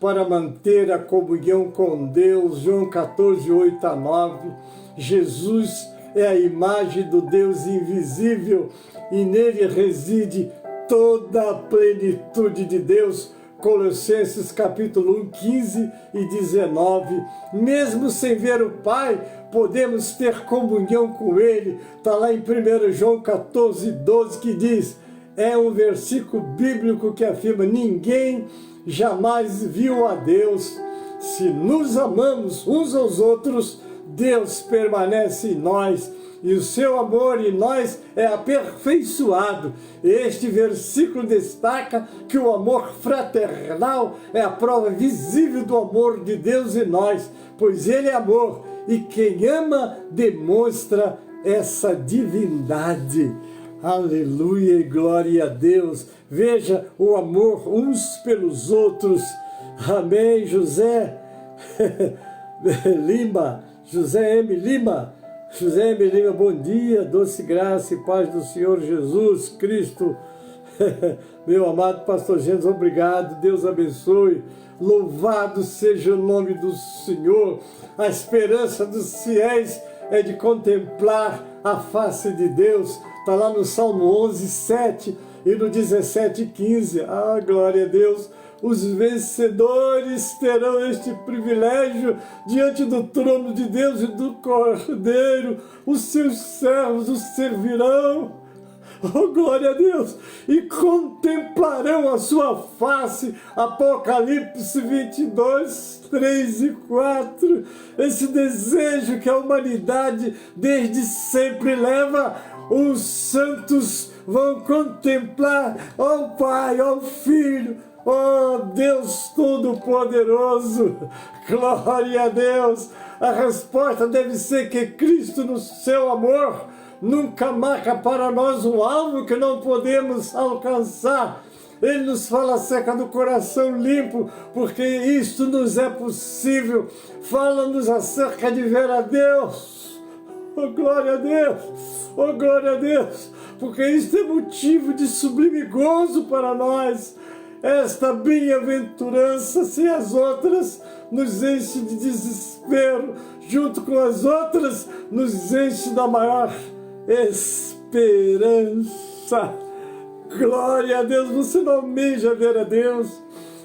[SPEAKER 3] para manter a comunhão com Deus. João 14:8-9. Jesus é a imagem do Deus invisível e nele reside toda a plenitude de Deus. Colossenses capítulo 1, 15 e 19. Mesmo sem ver o Pai, podemos ter comunhão com Ele. Está lá em 1 João 14:12, que diz, é um versículo bíblico que afirma: ninguém jamais viu a Deus. Se nos amamos uns aos outros, Deus permanece em nós e o seu amor em nós é aperfeiçoado. Este versículo destaca que o amor fraternal é a prova visível do amor de Deus em nós, pois Ele é amor e quem ama demonstra essa divindade. Aleluia e glória a Deus. Veja o amor uns pelos outros. Amém. José Lima, José M. Lima, bom dia, doce graça e paz do Senhor Jesus Cristo. Meu amado pastor Gênesis, obrigado, Deus abençoe. Louvado seja o nome do Senhor. A esperança dos fiéis é de contemplar a face de Deus. Está lá no Salmo 11:7 e no 17:15. Ah, glória a Deus. Os vencedores terão este privilégio diante do trono de Deus e do Cordeiro. Os seus servos os servirão. Oh, glória a Deus! E contemplarão a sua face. Apocalipse 22:3-4. Esse desejo que a humanidade desde sempre leva. Os santos vão contemplar ao Pai, ao Filho, oh Deus Todo-Poderoso. Glória a Deus! A resposta deve ser que Cristo, no seu amor, nunca marca para nós um alvo que não podemos alcançar. Ele nos fala acerca do coração limpo, porque isto nos é possível. Fala-nos acerca de ver a Deus. Oh, glória a Deus! Oh, glória a Deus! Porque isto é motivo de sublime gozo para nós. Esta bem-aventurança, sem as outras, nos enche de desespero. Junto com as outras, nos enche da maior esperança. Glória a Deus! Você não almeja ver a Deus?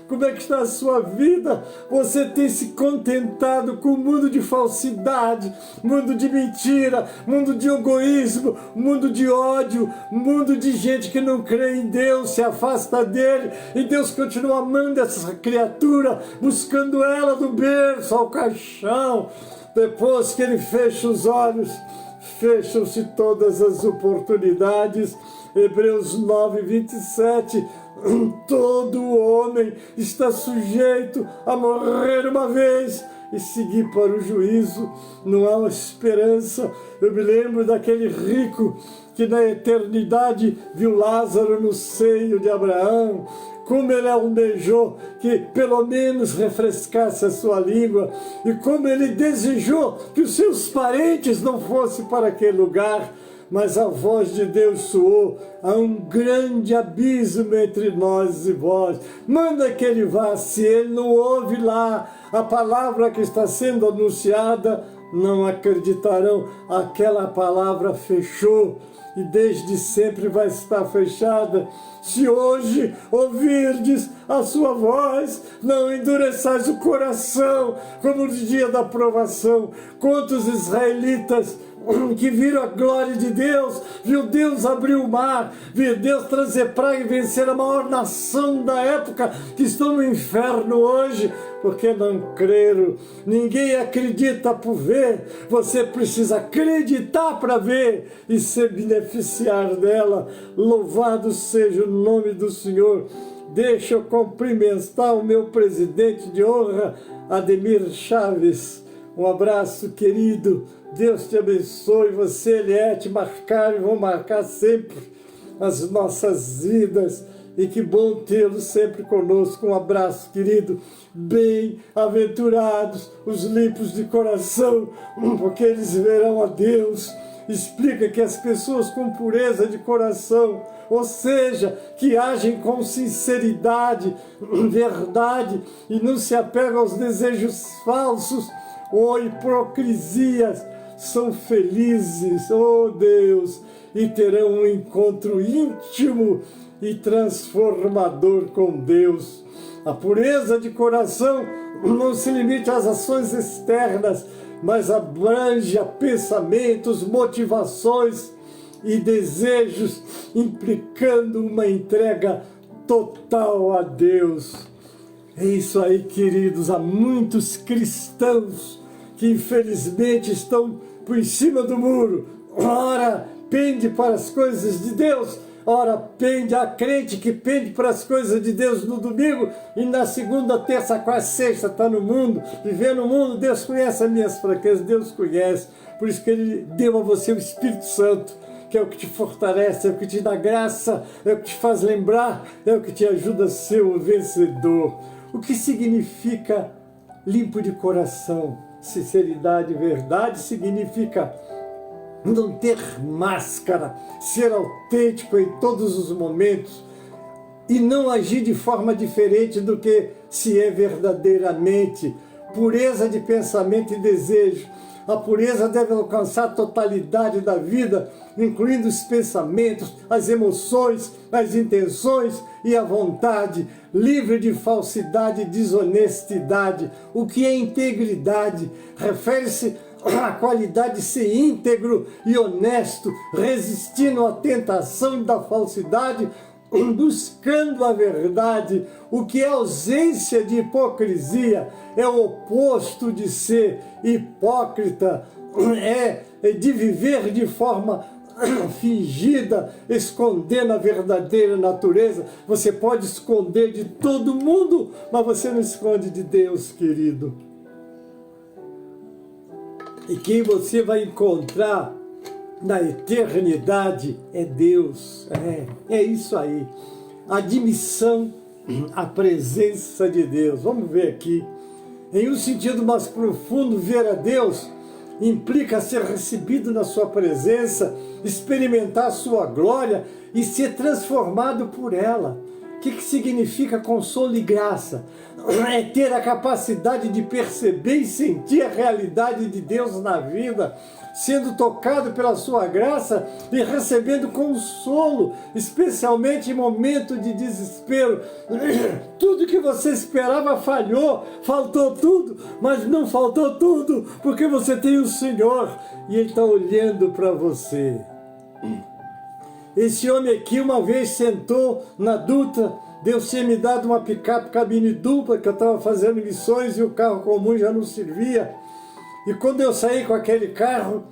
[SPEAKER 3] Como é que está a sua vida? Você tem se contentado com o mundo de falsidade, mundo de mentira, mundo de egoísmo, mundo de ódio, mundo de gente que não crê em Deus, se afasta dele, e Deus continua amando essa criatura, buscando ela do berço ao caixão. Depois que ele fecha os olhos, fecham-se todas as oportunidades. Hebreus 9:27. Todo homem está sujeito a morrer uma vez e seguir para o juízo. Não há uma esperança. Eu me lembro daquele rico que na eternidade viu Lázaro no seio de Abraão, como ele almejou que pelo menos refrescasse a sua língua, e como ele desejou que os seus parentes não fossem para aquele lugar. Mas a voz de Deus soou: há um grande abismo entre nós e vós. Manda que ele vá. Se ele não ouve lá a palavra que está sendo anunciada, não acreditarão. Aquela palavra fechou e desde sempre vai estar fechada. Se hoje ouvirdes a sua voz, não endureçais o coração, como no dia da provação. Quantos israelitas que viram a glória de Deus, viu Deus abrir o mar, viu Deus trazer praga e vencer a maior nação da época, que estão no inferno hoje, porque não creram. Ninguém acredita por ver, você precisa acreditar para ver e se beneficiar dela. Louvado seja o nome do Senhor. Deixa eu cumprimentar o meu presidente de honra, Ademir Chaves. Um abraço, querido. Deus te abençoe. Você, Eliette, marcaram e vão marcar sempre as nossas vidas. E que bom tê-lo sempre conosco. Um abraço, querido. Bem-aventurados os limpos de coração, porque eles verão a Deus. Explica que as pessoas com pureza de coração, ou seja, que agem com sinceridade, verdade, e não se apegam aos desejos falsos ou hipocrisias, são felizes, oh Deus, e terão um encontro íntimo e transformador com Deus. A pureza de coração não se limita às ações externas, mas abrange a pensamentos, motivações e desejos, implicando uma entrega total a Deus. É isso aí, queridos. Há muitos cristãos que infelizmente estão por cima do muro. Ora, pende para as coisas de Deus, ora, pende a crente que pende para as coisas de Deus no domingo e na segunda, terça, quarta, sexta está no mundo, vivendo no mundo. Deus conhece as minhas fraquezas, Deus conhece. Por isso que Ele deu a você o Espírito Santo, que é o que te fortalece, é o que te dá graça, é o que te faz lembrar, é o que te ajuda a ser um vencedor. O que significa limpo de coração? Sinceridade e verdade significa não ter máscara, ser autêntico em todos os momentos e não agir de forma diferente do que se é verdadeiramente. Pureza de pensamento e desejo. A pureza deve alcançar a totalidade da vida, incluindo os pensamentos, as emoções, as intenções e a vontade, livre de falsidade e desonestidade. O que é integridade? Refere-se à qualidade de ser íntegro e honesto, resistindo à tentação da falsidade, buscando a verdade. O que é ausência de hipocrisia é o oposto de ser hipócrita, é de viver de forma fingida, escondendo a verdadeira natureza. Você pode esconder de todo mundo, mas você não esconde de Deus, querido. E quem você vai encontrar na eternidade é Deus. É isso aí. Admissão à presença de Deus. Vamos ver aqui. Em um sentido mais profundo, ver a Deus implica ser recebido na sua presença, experimentar a sua glória e ser transformado por ela. O que significa consolo e graça? É ter a capacidade de perceber e sentir a realidade de Deus na vida, sendo tocado pela sua graça e recebendo consolo, especialmente em momento de desespero. Tudo que você esperava falhou, faltou tudo, mas não faltou tudo, porque você tem o Senhor e Ele está olhando para você. Esse homem aqui uma vez sentou na Dutra. Deus tinha me dado uma picape cabine dupla, que eu estava fazendo missões e o carro comum já não servia. E quando eu saí com aquele carro,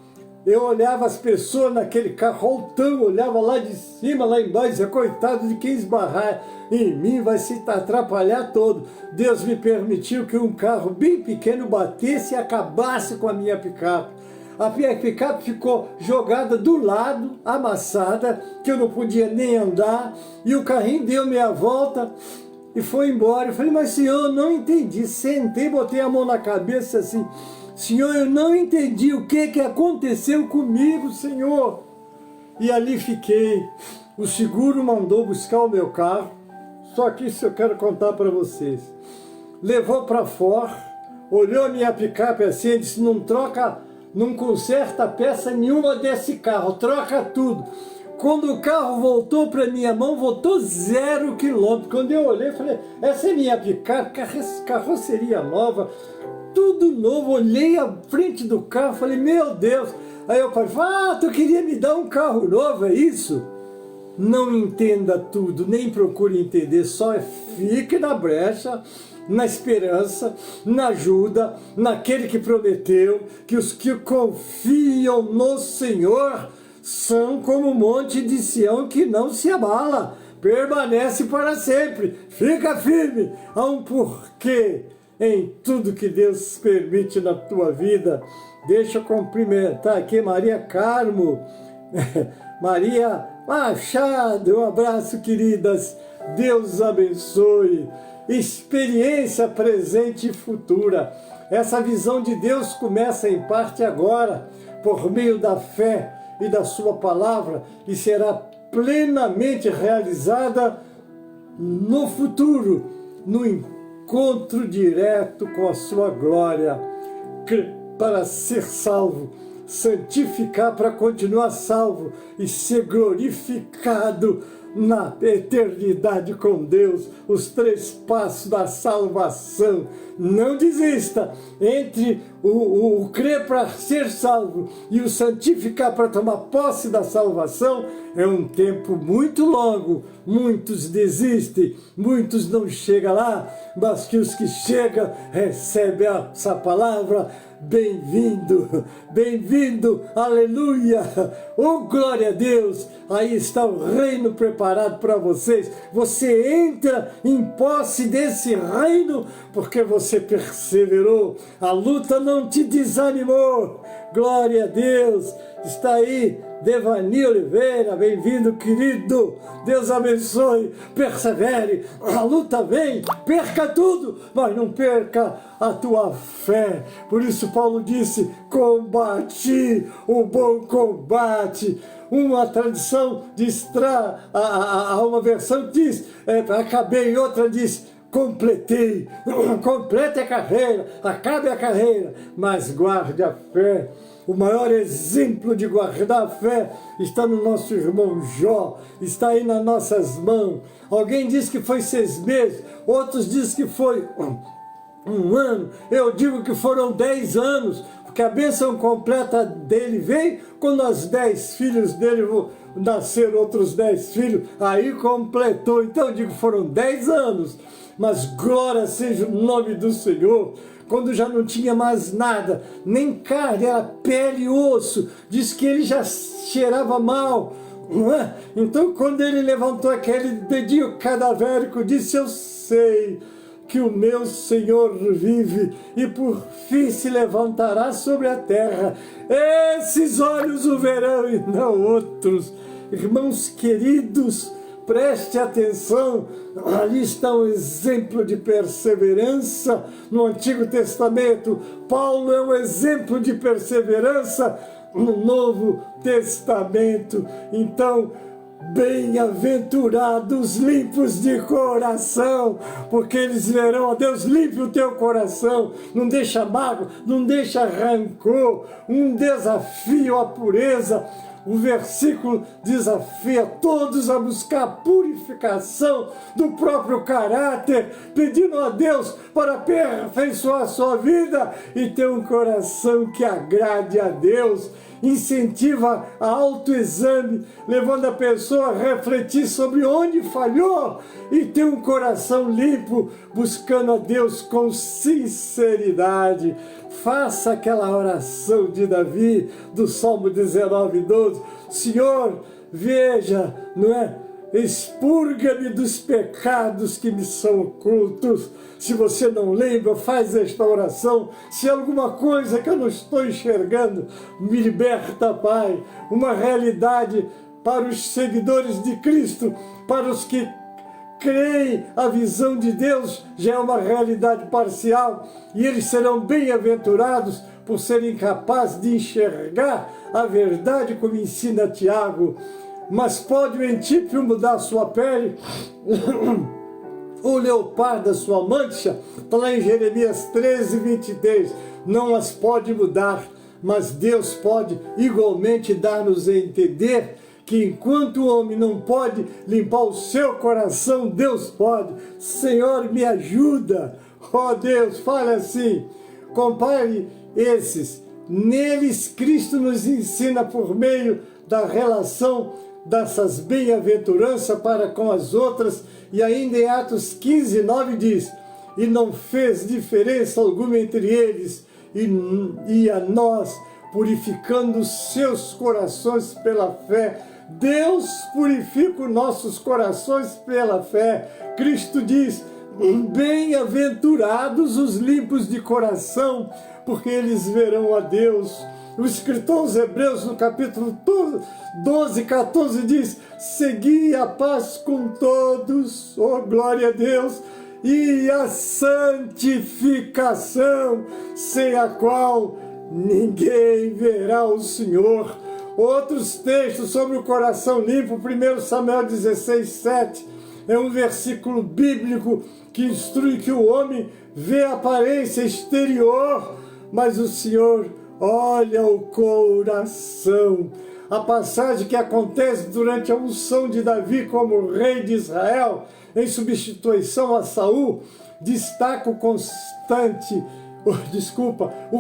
[SPEAKER 3] Eu olhava as pessoas naquele carro altão, olhava lá de cima, lá embaixo, dizia, coitado de quem esbarrar em mim, vai se atrapalhar todo. Deus me permitiu que um carro bem pequeno batesse e acabasse com a minha picape. A minha picape ficou jogada do lado, amassada, que eu não podia nem andar, e o carrinho deu meia volta e foi embora. Eu falei, mas senhor, eu não entendi. Sentei, botei a mão na cabeça assim, Senhor, eu não entendi o que aconteceu comigo, Senhor. E ali fiquei. O seguro mandou buscar o meu carro. Só que isso eu quero contar para vocês. Levou para fora, olhou a minha picape assim e disse, não conserta peça nenhuma desse carro, troca tudo. Quando o carro voltou para minha mão, voltou 0 quilômetro. Quando eu olhei, falei, essa é minha picape, carroceria nova, tudo novo. Olhei a frente do carro, falei, meu Deus. Aí o pai falou, tu queria me dar um carro novo, é isso? Não entenda tudo, nem procure entender, só fique na brecha, na esperança, na ajuda, naquele que prometeu, que os que confiam no Senhor são como o monte de Sião que não se abala, permanece para sempre, fica firme. Há um porquê em tudo que Deus permite na tua vida. Deixa eu cumprimentar aqui Maria Carmo, Maria Machado, um abraço, queridas, Deus abençoe. Experiência presente e futura. Essa visão de Deus começa em parte agora, por meio da fé e da sua palavra, e será plenamente realizada no futuro, no encontro direto com a sua glória. Para ser salvo, santificar para continuar salvo e ser glorificado na eternidade com Deus. Os 3 passos da salvação. Não desista. Entre o crer para ser salvo e o santificar para tomar posse da salvação é um tempo muito longo. Muitos desistem, muitos não chegam lá, mas que os que chegam recebem essa palavra. Bem-vindo, bem-vindo, aleluia, oh glória a Deus, aí está o reino preparado para vocês. Você entra em posse desse reino porque você perseverou, a luta não te desanimou, glória a Deus. Está aí Devani Oliveira, bem-vindo, querido, Deus abençoe, persevere, a luta vem, perca tudo, mas não perca a tua fé. Por isso Paulo disse, combati o bom combate. Uma tradição diz, uma versão diz, acabei, outra diz, completei. Complete a carreira, acabe a carreira, mas guarde a fé. O maior exemplo de guardar a fé está no nosso irmão Jó, está aí nas nossas mãos. Alguém diz que foi 6 meses, outros dizem que foi um ano, eu digo que foram 10 anos, porque a bênção completa dele veio quando os 10 filhos dele nasceram, outros 10 filhos, aí completou. Então eu digo que foram 10 anos, mas glória seja o nome do Senhor. Quando já não tinha mais nada, nem carne, era pele e osso, diz que ele já cheirava mal, não é? Então quando ele levantou aquele dedinho cadavérico, disse, eu sei que o meu Senhor vive e por fim se levantará sobre a terra. Esses olhos o verão e não outros. Irmãos queridos, preste atenção, ali está um exemplo de perseverança no Antigo Testamento. Paulo é um exemplo de perseverança no Novo Testamento. Então, bem-aventurados limpos de coração, porque eles verão a Deus. Limpe o teu coração, não deixa mágoa, não deixa rancor. Um desafio à pureza. O versículo desafia todos a buscar a purificação do próprio caráter, pedindo a Deus para aperfeiçoar a sua vida e ter um coração que agrade a Deus. incentiva a autoexame, levando a pessoa a refletir sobre onde falhou e ter um coração limpo, buscando a Deus com sinceridade. Faça aquela oração de Davi, do Salmo 19:12. Senhor, veja, não é? Expurga-me dos pecados que me são ocultos. Se você não lembra, faz esta oração. Se há alguma coisa que eu não estou enxergando, me liberta, Pai. Uma realidade para os seguidores de Cristo, para os que creem a visão de Deus, já é uma realidade parcial, e eles serão bem-aventurados por serem capazes de enxergar a verdade, como ensina Tiago. Mas pode o entípio mudar a sua pele? O leopardo a sua mancha? Está lá em Jeremias 13:23. Não as pode mudar, mas Deus pode igualmente dar-nos a entender que enquanto o homem não pode limpar o seu coração, Deus pode. Senhor, me ajuda. Ó Deus, fala assim. Compare esses. Neles Cristo nos ensina por meio da relação dessas bem-aventuranças para com as outras, e ainda em Atos 15:9 diz: e não fez diferença alguma entre eles e a nós, purificando os seus corações pela fé. Deus purifica os nossos corações pela fé. Cristo diz: bem-aventurados os limpos de coração, porque eles verão a Deus. O escritor aos Hebreus, no capítulo 12:14, diz: segui a paz com todos, oh glória a Deus, e a santificação, sem a qual ninguém verá o Senhor. Outros textos sobre o coração limpo, 1 Samuel 16:7, é um versículo bíblico que instrui que o homem vê a aparência exterior, mas o Senhor olha o coração. A passagem que acontece durante a unção de Davi como rei de Israel, em substituição a Saul, destaca o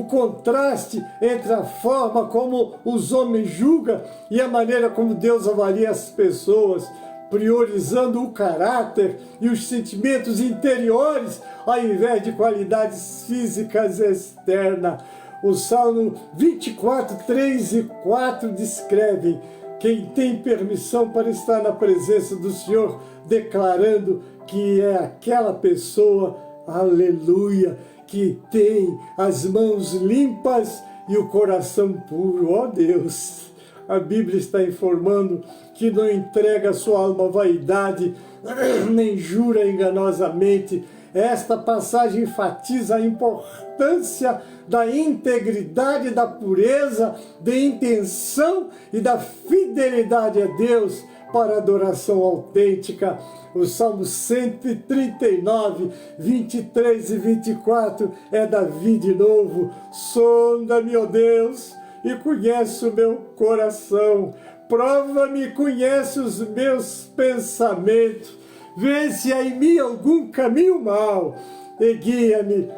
[SPEAKER 3] contraste entre a forma como os homens julgam e a maneira como Deus avalia as pessoas, priorizando o caráter e os sentimentos interiores ao invés de qualidades físicas externas. O Salmo 24:3 e 4 descrevem quem tem permissão para estar na presença do Senhor, declarando que é aquela pessoa, aleluia, que tem as mãos limpas e o coração puro. Ó Deus, a Bíblia está informando que não entrega a sua alma à vaidade, nem jura enganosamente. Esta passagem enfatiza a importância da integridade, da pureza, da intenção e da fidelidade a Deus para a adoração autêntica. O Salmo 139, 23 e 24 é Davi de novo. Sonda-me, ó Deus, e conhece o meu coração. Prova-me e conhece os meus pensamentos. Vê se há em mim algum caminho mau e guia-me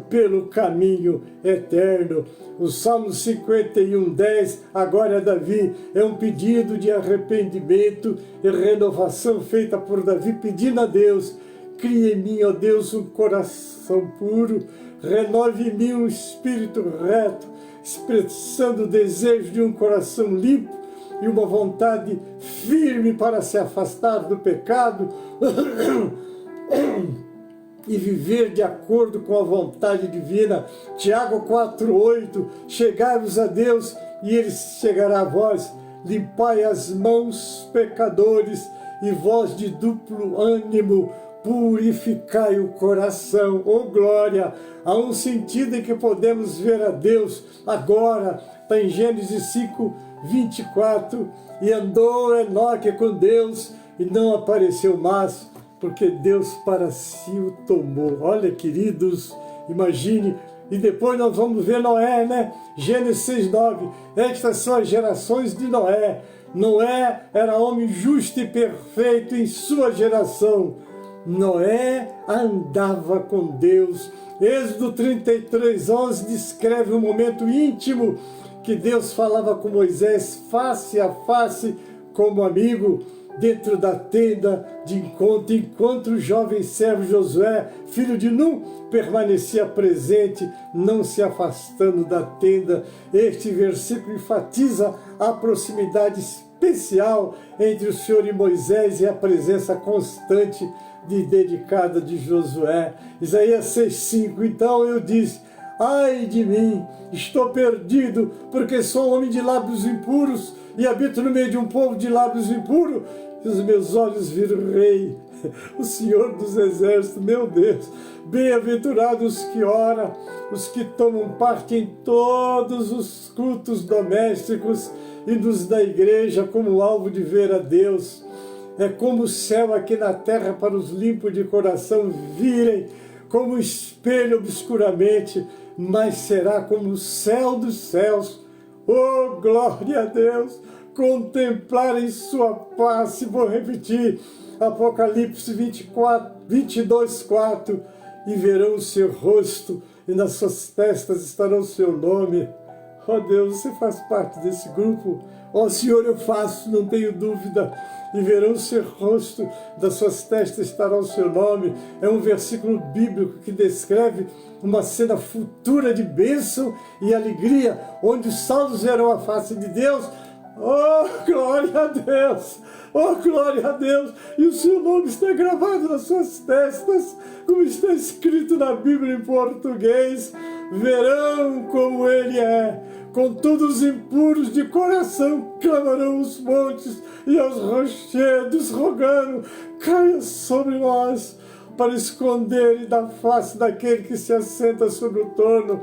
[SPEAKER 3] pelo caminho eterno. O Salmo 51:10, agora Davi, é um pedido de arrependimento e renovação feita por Davi, pedindo a Deus: cria em mim, ó Deus, um coração puro, renove em mim um espírito reto, expressando o desejo de um coração limpo e uma vontade firme para se afastar do pecado e viver de acordo com a vontade divina. Tiago 4:8, chegai-vos a Deus e Ele chegará a vós. Limpai as mãos, pecadores, e vós de duplo ânimo, purificai o coração. Oh glória! Há um sentido em que podemos ver a Deus agora. Está em Gênesis 5:24, e andou Enoque com Deus e não apareceu mais, porque Deus para si o tomou. Olha, queridos, imagine. E depois nós vamos ver Noé, né? Gênesis 6:9. Estas são as gerações de Noé. Noé era homem justo e perfeito em sua geração. Noé andava com Deus. Êxodo 33:11 descreve um momento íntimo que Deus falava com Moisés face a face, como amigo, dentro da tenda de encontro, enquanto o jovem servo Josué, filho de Num, permanecia presente, não se afastando da tenda. Este versículo enfatiza a proximidade especial entre o Senhor e Moisés e a presença constante e dedicada de Josué. Isaías 6,5, então eu disse: ai de mim, estou perdido, porque sou homem de lábios impuros e habito no meio de um povo de lábios impuros. E os meus olhos viram o Rei, o Senhor dos Exércitos, meu Deus. Bem-aventurados os que oram, os que tomam parte em todos os cultos domésticos e nos da igreja como alvo de ver a Deus. É como o céu aqui na terra para os limpos de coração virem, como espelho obscuramente, mas será como o céu dos céus. Oh, glória a Deus! Contemplar em sua face, vou repetir, Apocalipse 22:4, e verão o seu rosto, e nas suas testas estará o seu nome. Oh Deus, você faz parte desse grupo? Oh Senhor, eu faço, não tenho dúvida. E verão o seu rosto, das suas testas estará o seu nome. É um versículo bíblico que descreve uma cena futura de bênção e alegria, onde os salvos verão a face de Deus. Oh, glória a Deus! Oh, glória a Deus! E o seu nome está gravado nas suas testas, como está escrito na Bíblia em português. Verão como ele é. Contudo, os impuros de coração clamarão os montes e aos rochedos, rogando: caia sobre nós, para esconder da face daquele que se assenta sobre o trono.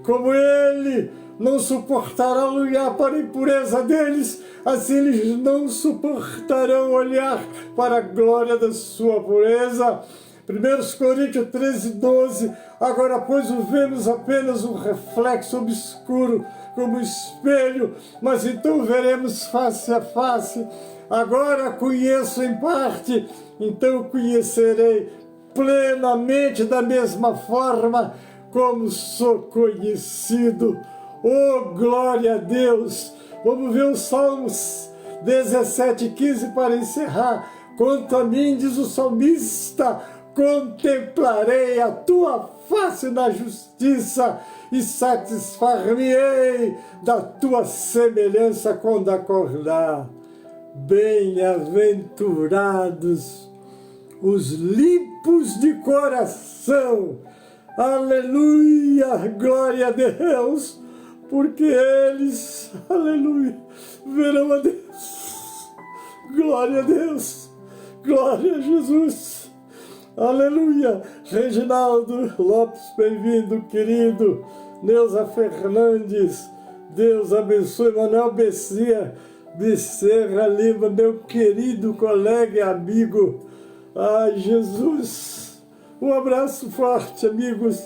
[SPEAKER 3] Como ele não suportará olhar para a impureza deles, assim eles não suportarão olhar para a glória da sua pureza. 1 Coríntios 13:12, agora pois o vemos apenas um reflexo obscuro, como espelho, mas então veremos face a face. Agora conheço em parte, então conhecerei plenamente da mesma forma como sou conhecido. Oh, glória a Deus! Vamos ver os Salmos 17:15 para encerrar. Quanto a mim, diz o salmista, contemplarei a tua face na justiça e satisfar-me-ei da tua semelhança quando acordar. Bem-aventurados os limpos de coração. Aleluia, glória a Deus, porque eles, aleluia, verão a Deus. Glória a Deus, glória a Jesus. Aleluia. Reginaldo Lopes, bem-vindo, querido. Neuza Fernandes, Deus abençoe. Manuel Becerra Lima, meu querido colega e amigo. Ai, Jesus. Um abraço forte, amigos.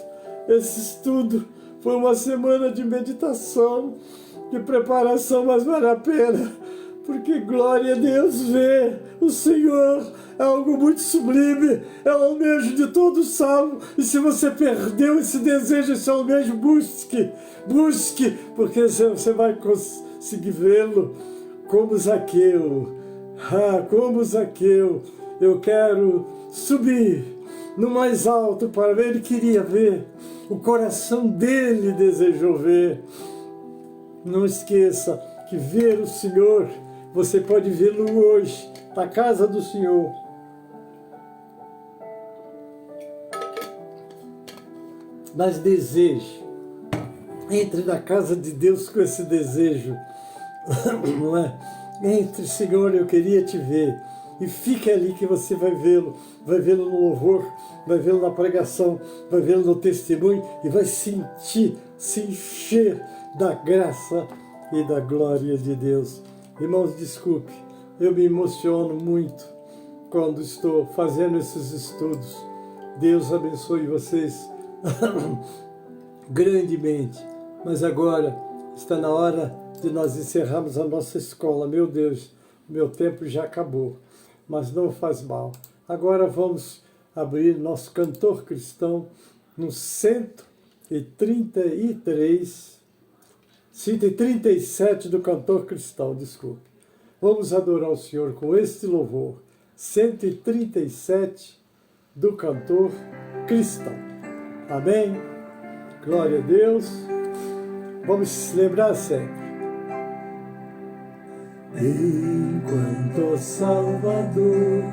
[SPEAKER 3] Esse estudo foi uma semana de meditação, de preparação, mas vale a pena, porque glória a Deus, ver o Senhor é algo muito sublime, é o almejo de todo salvo. E se você perdeu esse desejo, esse almejo, busque, porque você vai conseguir vê-lo como Zaqueu. Como Zaqueu, eu quero subir no mais alto para ver. Ele queria ver, o coração dele desejou ver. Não esqueça que ver o Senhor, você pode vê-lo hoje, na casa do Senhor. Mas deseje, entre na casa de Deus com esse desejo, não é? Entre, Senhor, eu queria te ver. E fique ali que você vai vê-lo no louvor, vai vê-lo na pregação, vai vê-lo no testemunho e vai sentir, se encher da graça e da glória de Deus. Irmãos, desculpe, eu me emociono muito quando estou fazendo esses estudos. Deus abençoe vocês grandemente. Mas agora está na hora de nós encerrarmos a nossa escola. Meu Deus, meu tempo já acabou, mas não faz mal. Agora vamos abrir nosso cantor cristão no 133, 137 do cantor cristão, desculpe. Vamos adorar o Senhor com este louvor. 137 do cantor cristão. Amém? Glória a Deus. Vamos se lembrar sempre.
[SPEAKER 1] Enquanto Salvador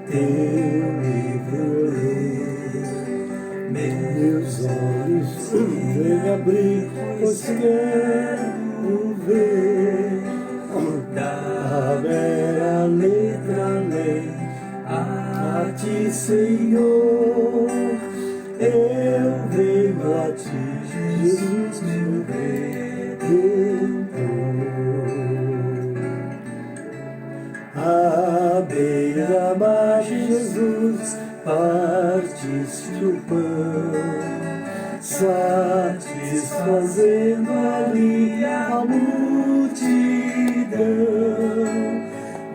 [SPEAKER 1] teu livro ler, meus olhos vem abrir, pois quero ver da bela letra lei a ti, Senhor. Eu venho a ti, Jesus, meu Redentor. À beira-mar, Jesus, partiste o pão, satisfazendo ali a multidão.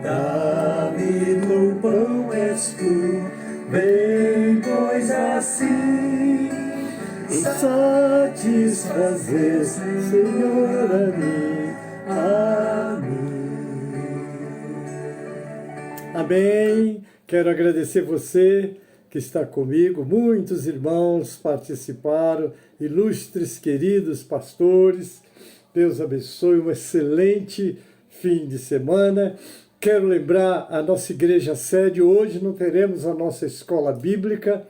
[SPEAKER 1] Dá-me no pão és tu, vem, pois assim, satisfazer, Senhor, a mim. Amém.
[SPEAKER 3] Amém. Quero agradecer você que está comigo. Muitos irmãos participaram, ilustres, queridos pastores. Deus abençoe, um excelente fim de semana. Quero lembrar a nossa igreja sede. Hoje não teremos a nossa escola bíblica,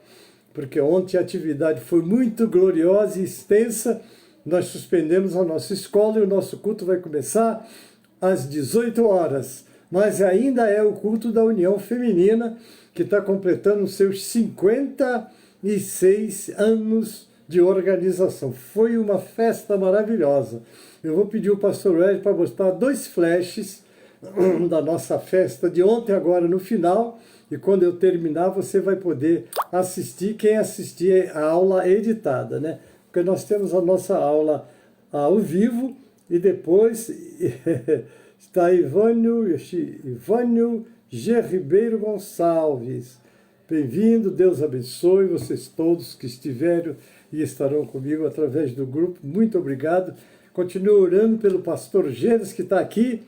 [SPEAKER 3] porque ontem a atividade foi muito gloriosa e extensa. Nós suspendemos a nossa escola e o nosso culto vai começar às 18 horas. Mas ainda é o culto da União Feminina, que está completando seus 56 anos de organização. Foi uma festa maravilhosa. Eu vou pedir o pastor Ed para mostrar 2 flashes da nossa festa de ontem, agora no final, e quando eu terminar você vai poder assistir, quem assistir a aula editada, né? Porque nós temos a nossa aula ao vivo e depois está Ivânio G. Ribeiro Gonçalves. Bem-vindo, Deus abençoe vocês todos que estiveram e estarão comigo através do grupo. Muito obrigado. Continuo orando pelo pastor Gênesis, que está aqui,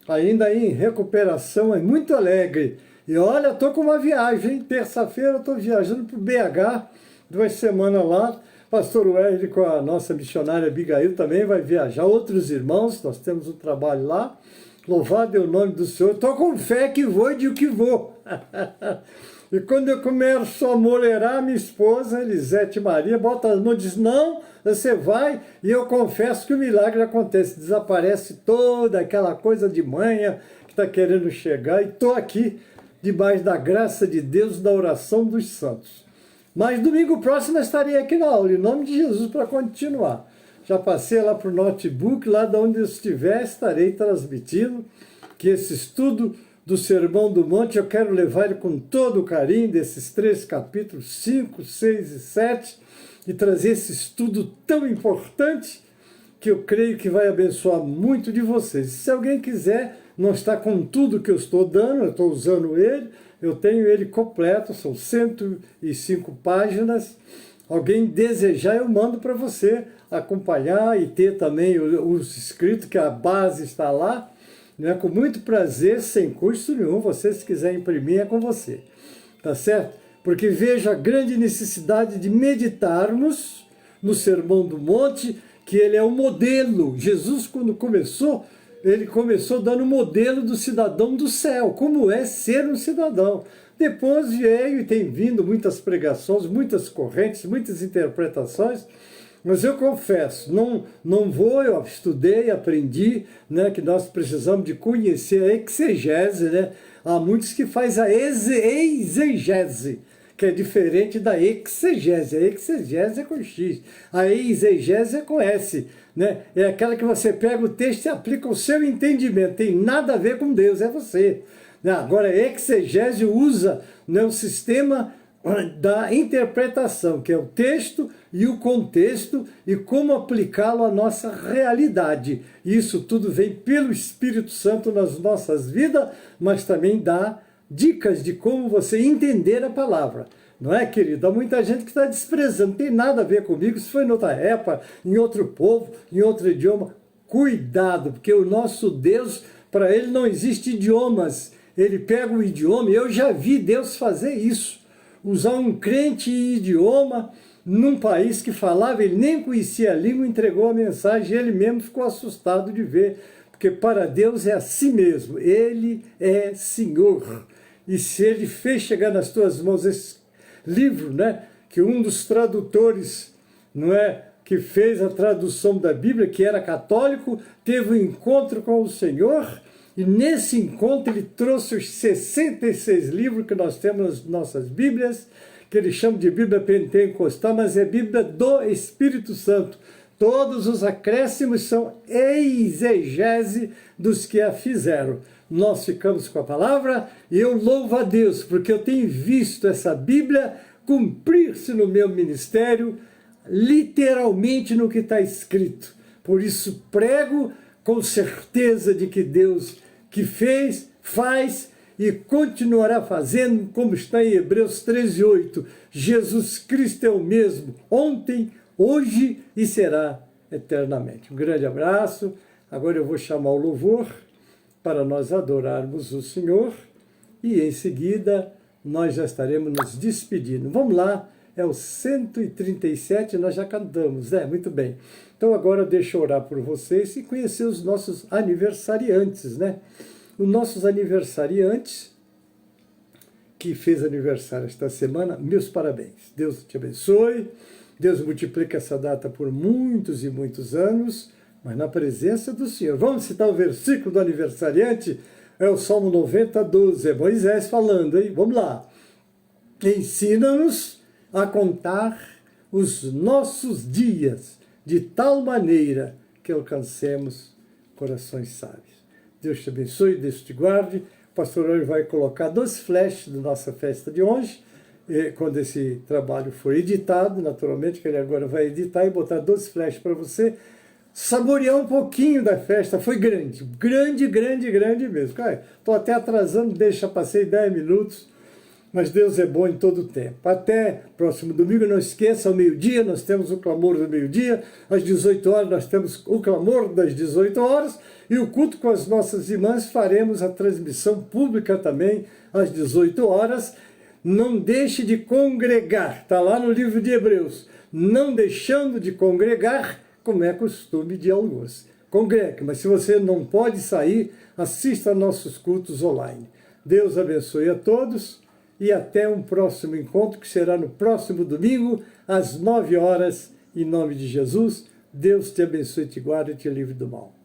[SPEAKER 3] ainda em recuperação, é muito alegre. E olha, estou com uma viagem, terça-feira estou viajando para o BH, 2 semanas lá. Pastor Wesley com a nossa missionária Abigail também vai viajar, outros irmãos, nós temos um trabalho lá. Louvado é o nome do Senhor. Estou com fé que vou e digo que vou. E quando eu começo a molerar, minha esposa, Elisete Maria, bota as mãos e diz, não, você vai. E eu confesso que o milagre acontece. Desaparece toda aquela coisa de manhã que está querendo chegar. E estou aqui, debaixo da graça de Deus, da oração dos santos. Mas domingo próximo eu estarei aqui na aula, em nome de Jesus, para continuar. Já passei lá para o notebook, lá de onde eu estiver, estarei transmitindo, que esse estudo do Sermão do Monte, eu quero levar ele com todo o carinho, desses 3 capítulos, 5, 6 e 7, e trazer esse estudo tão importante, que eu creio que vai abençoar muito de vocês. Se alguém quiser, não está com tudo que eu estou dando, eu estou usando ele, eu tenho ele completo, são 105 páginas, alguém desejar, eu mando para você acompanhar e ter também os escritos, que a base está lá, né? Com muito prazer, sem custo nenhum, você se quiser imprimir é com você, tá certo? Porque vejo a grande necessidade de meditarmos no Sermão do Monte, que ele é o modelo. Jesus, quando começou, ele começou dando o modelo do cidadão do céu, como é ser um cidadão. Depois veio e tem vindo muitas pregações, muitas correntes, muitas interpretações, mas eu confesso, não vou, eu estudei, aprendi, né, que nós precisamos de conhecer a exegese, né? Há muitos que fazem a exegese, que é diferente da exegese. A exegese é com X, a exegese é com S, né? É aquela que você pega o texto e aplica o seu entendimento, tem nada a ver com Deus, é você. Agora, a exegese usa, né, o sistema da interpretação, que é o texto e o contexto e como aplicá-lo à nossa realidade. Isso tudo vem pelo Espírito Santo nas nossas vidas, mas também dá dicas de como você entender a palavra. Não é, querido? Há muita gente que está desprezando, não tem nada a ver comigo, isso foi em outra época, em outro povo, em outro idioma. cuidado, porque o nosso Deus, para ele não existe idiomas. Ele pega o idioma, eu já vi Deus fazer isso, usar um crente em idioma num país que falava, ele nem conhecia a língua, entregou a mensagem, e ele mesmo ficou assustado de ver, porque para Deus é assim mesmo, ele é Senhor. E se ele fez chegar nas tuas mãos esse livro, né, que um dos tradutores, não é, que fez a tradução da Bíblia, que era católico, teve um encontro com o Senhor, e nesse encontro ele trouxe os 66 livros que nós temos nas nossas Bíblias, que ele chama de Bíblia Pentecostal, mas é Bíblia do Espírito Santo. Todos os acréscimos são exegese dos que a fizeram. Nós ficamos com a palavra e eu louvo a Deus, porque eu tenho visto essa Bíblia cumprir-se no meu ministério, literalmente no que está escrito. Por isso prego com certeza de que Deus que fez, faz e continuará fazendo, como está em Hebreus 13:8. Jesus Cristo é o mesmo, ontem, hoje e será eternamente. Um grande abraço. Agora eu vou chamar o louvor para nós adorarmos o Senhor e em seguida nós já estaremos nos despedindo. Vamos lá, é o 137, nós já cantamos, né? Muito bem. Então agora deixa eu orar por vocês e conhecer os nossos aniversariantes, né? Os nossos aniversariantes, que fez aniversário esta semana, meus parabéns. Deus te abençoe, Deus multiplique essa data por muitos e muitos anos, mas na presença do Senhor. Vamos citar o versículo do aniversariante? É o Salmo 90:12, é Moisés falando, hein? Vamos lá. Ensina-nos a contar os nossos dias de tal maneira que alcancemos corações sábios. Deus te abençoe, Deus te guarde. O pastor hoje vai colocar 2 flashes da nossa festa de hoje, quando esse trabalho for editado, naturalmente, que ele agora vai editar e botar 2 flashes para você saborear um pouquinho da festa. Foi grande, grande, grande, grande mesmo. Estou até atrasando, passei 10 minutos, mas Deus é bom em todo o tempo. Até próximo domingo, não esqueça, ao meio-dia nós temos o clamor do meio-dia, às 18 horas nós temos o clamor das 18 horas, e o culto com as nossas irmãs faremos a transmissão pública também às 18 horas. Não deixe de congregar, está lá no livro de Hebreus, não deixando de congregar, como é costume de alguns. Congregue, mas se você não pode sair, assista nossos cultos online. Deus abençoe a todos e até um próximo encontro, que será no próximo domingo, às 9 horas, em nome de Jesus. Deus te abençoe, te guarde e te livre do mal.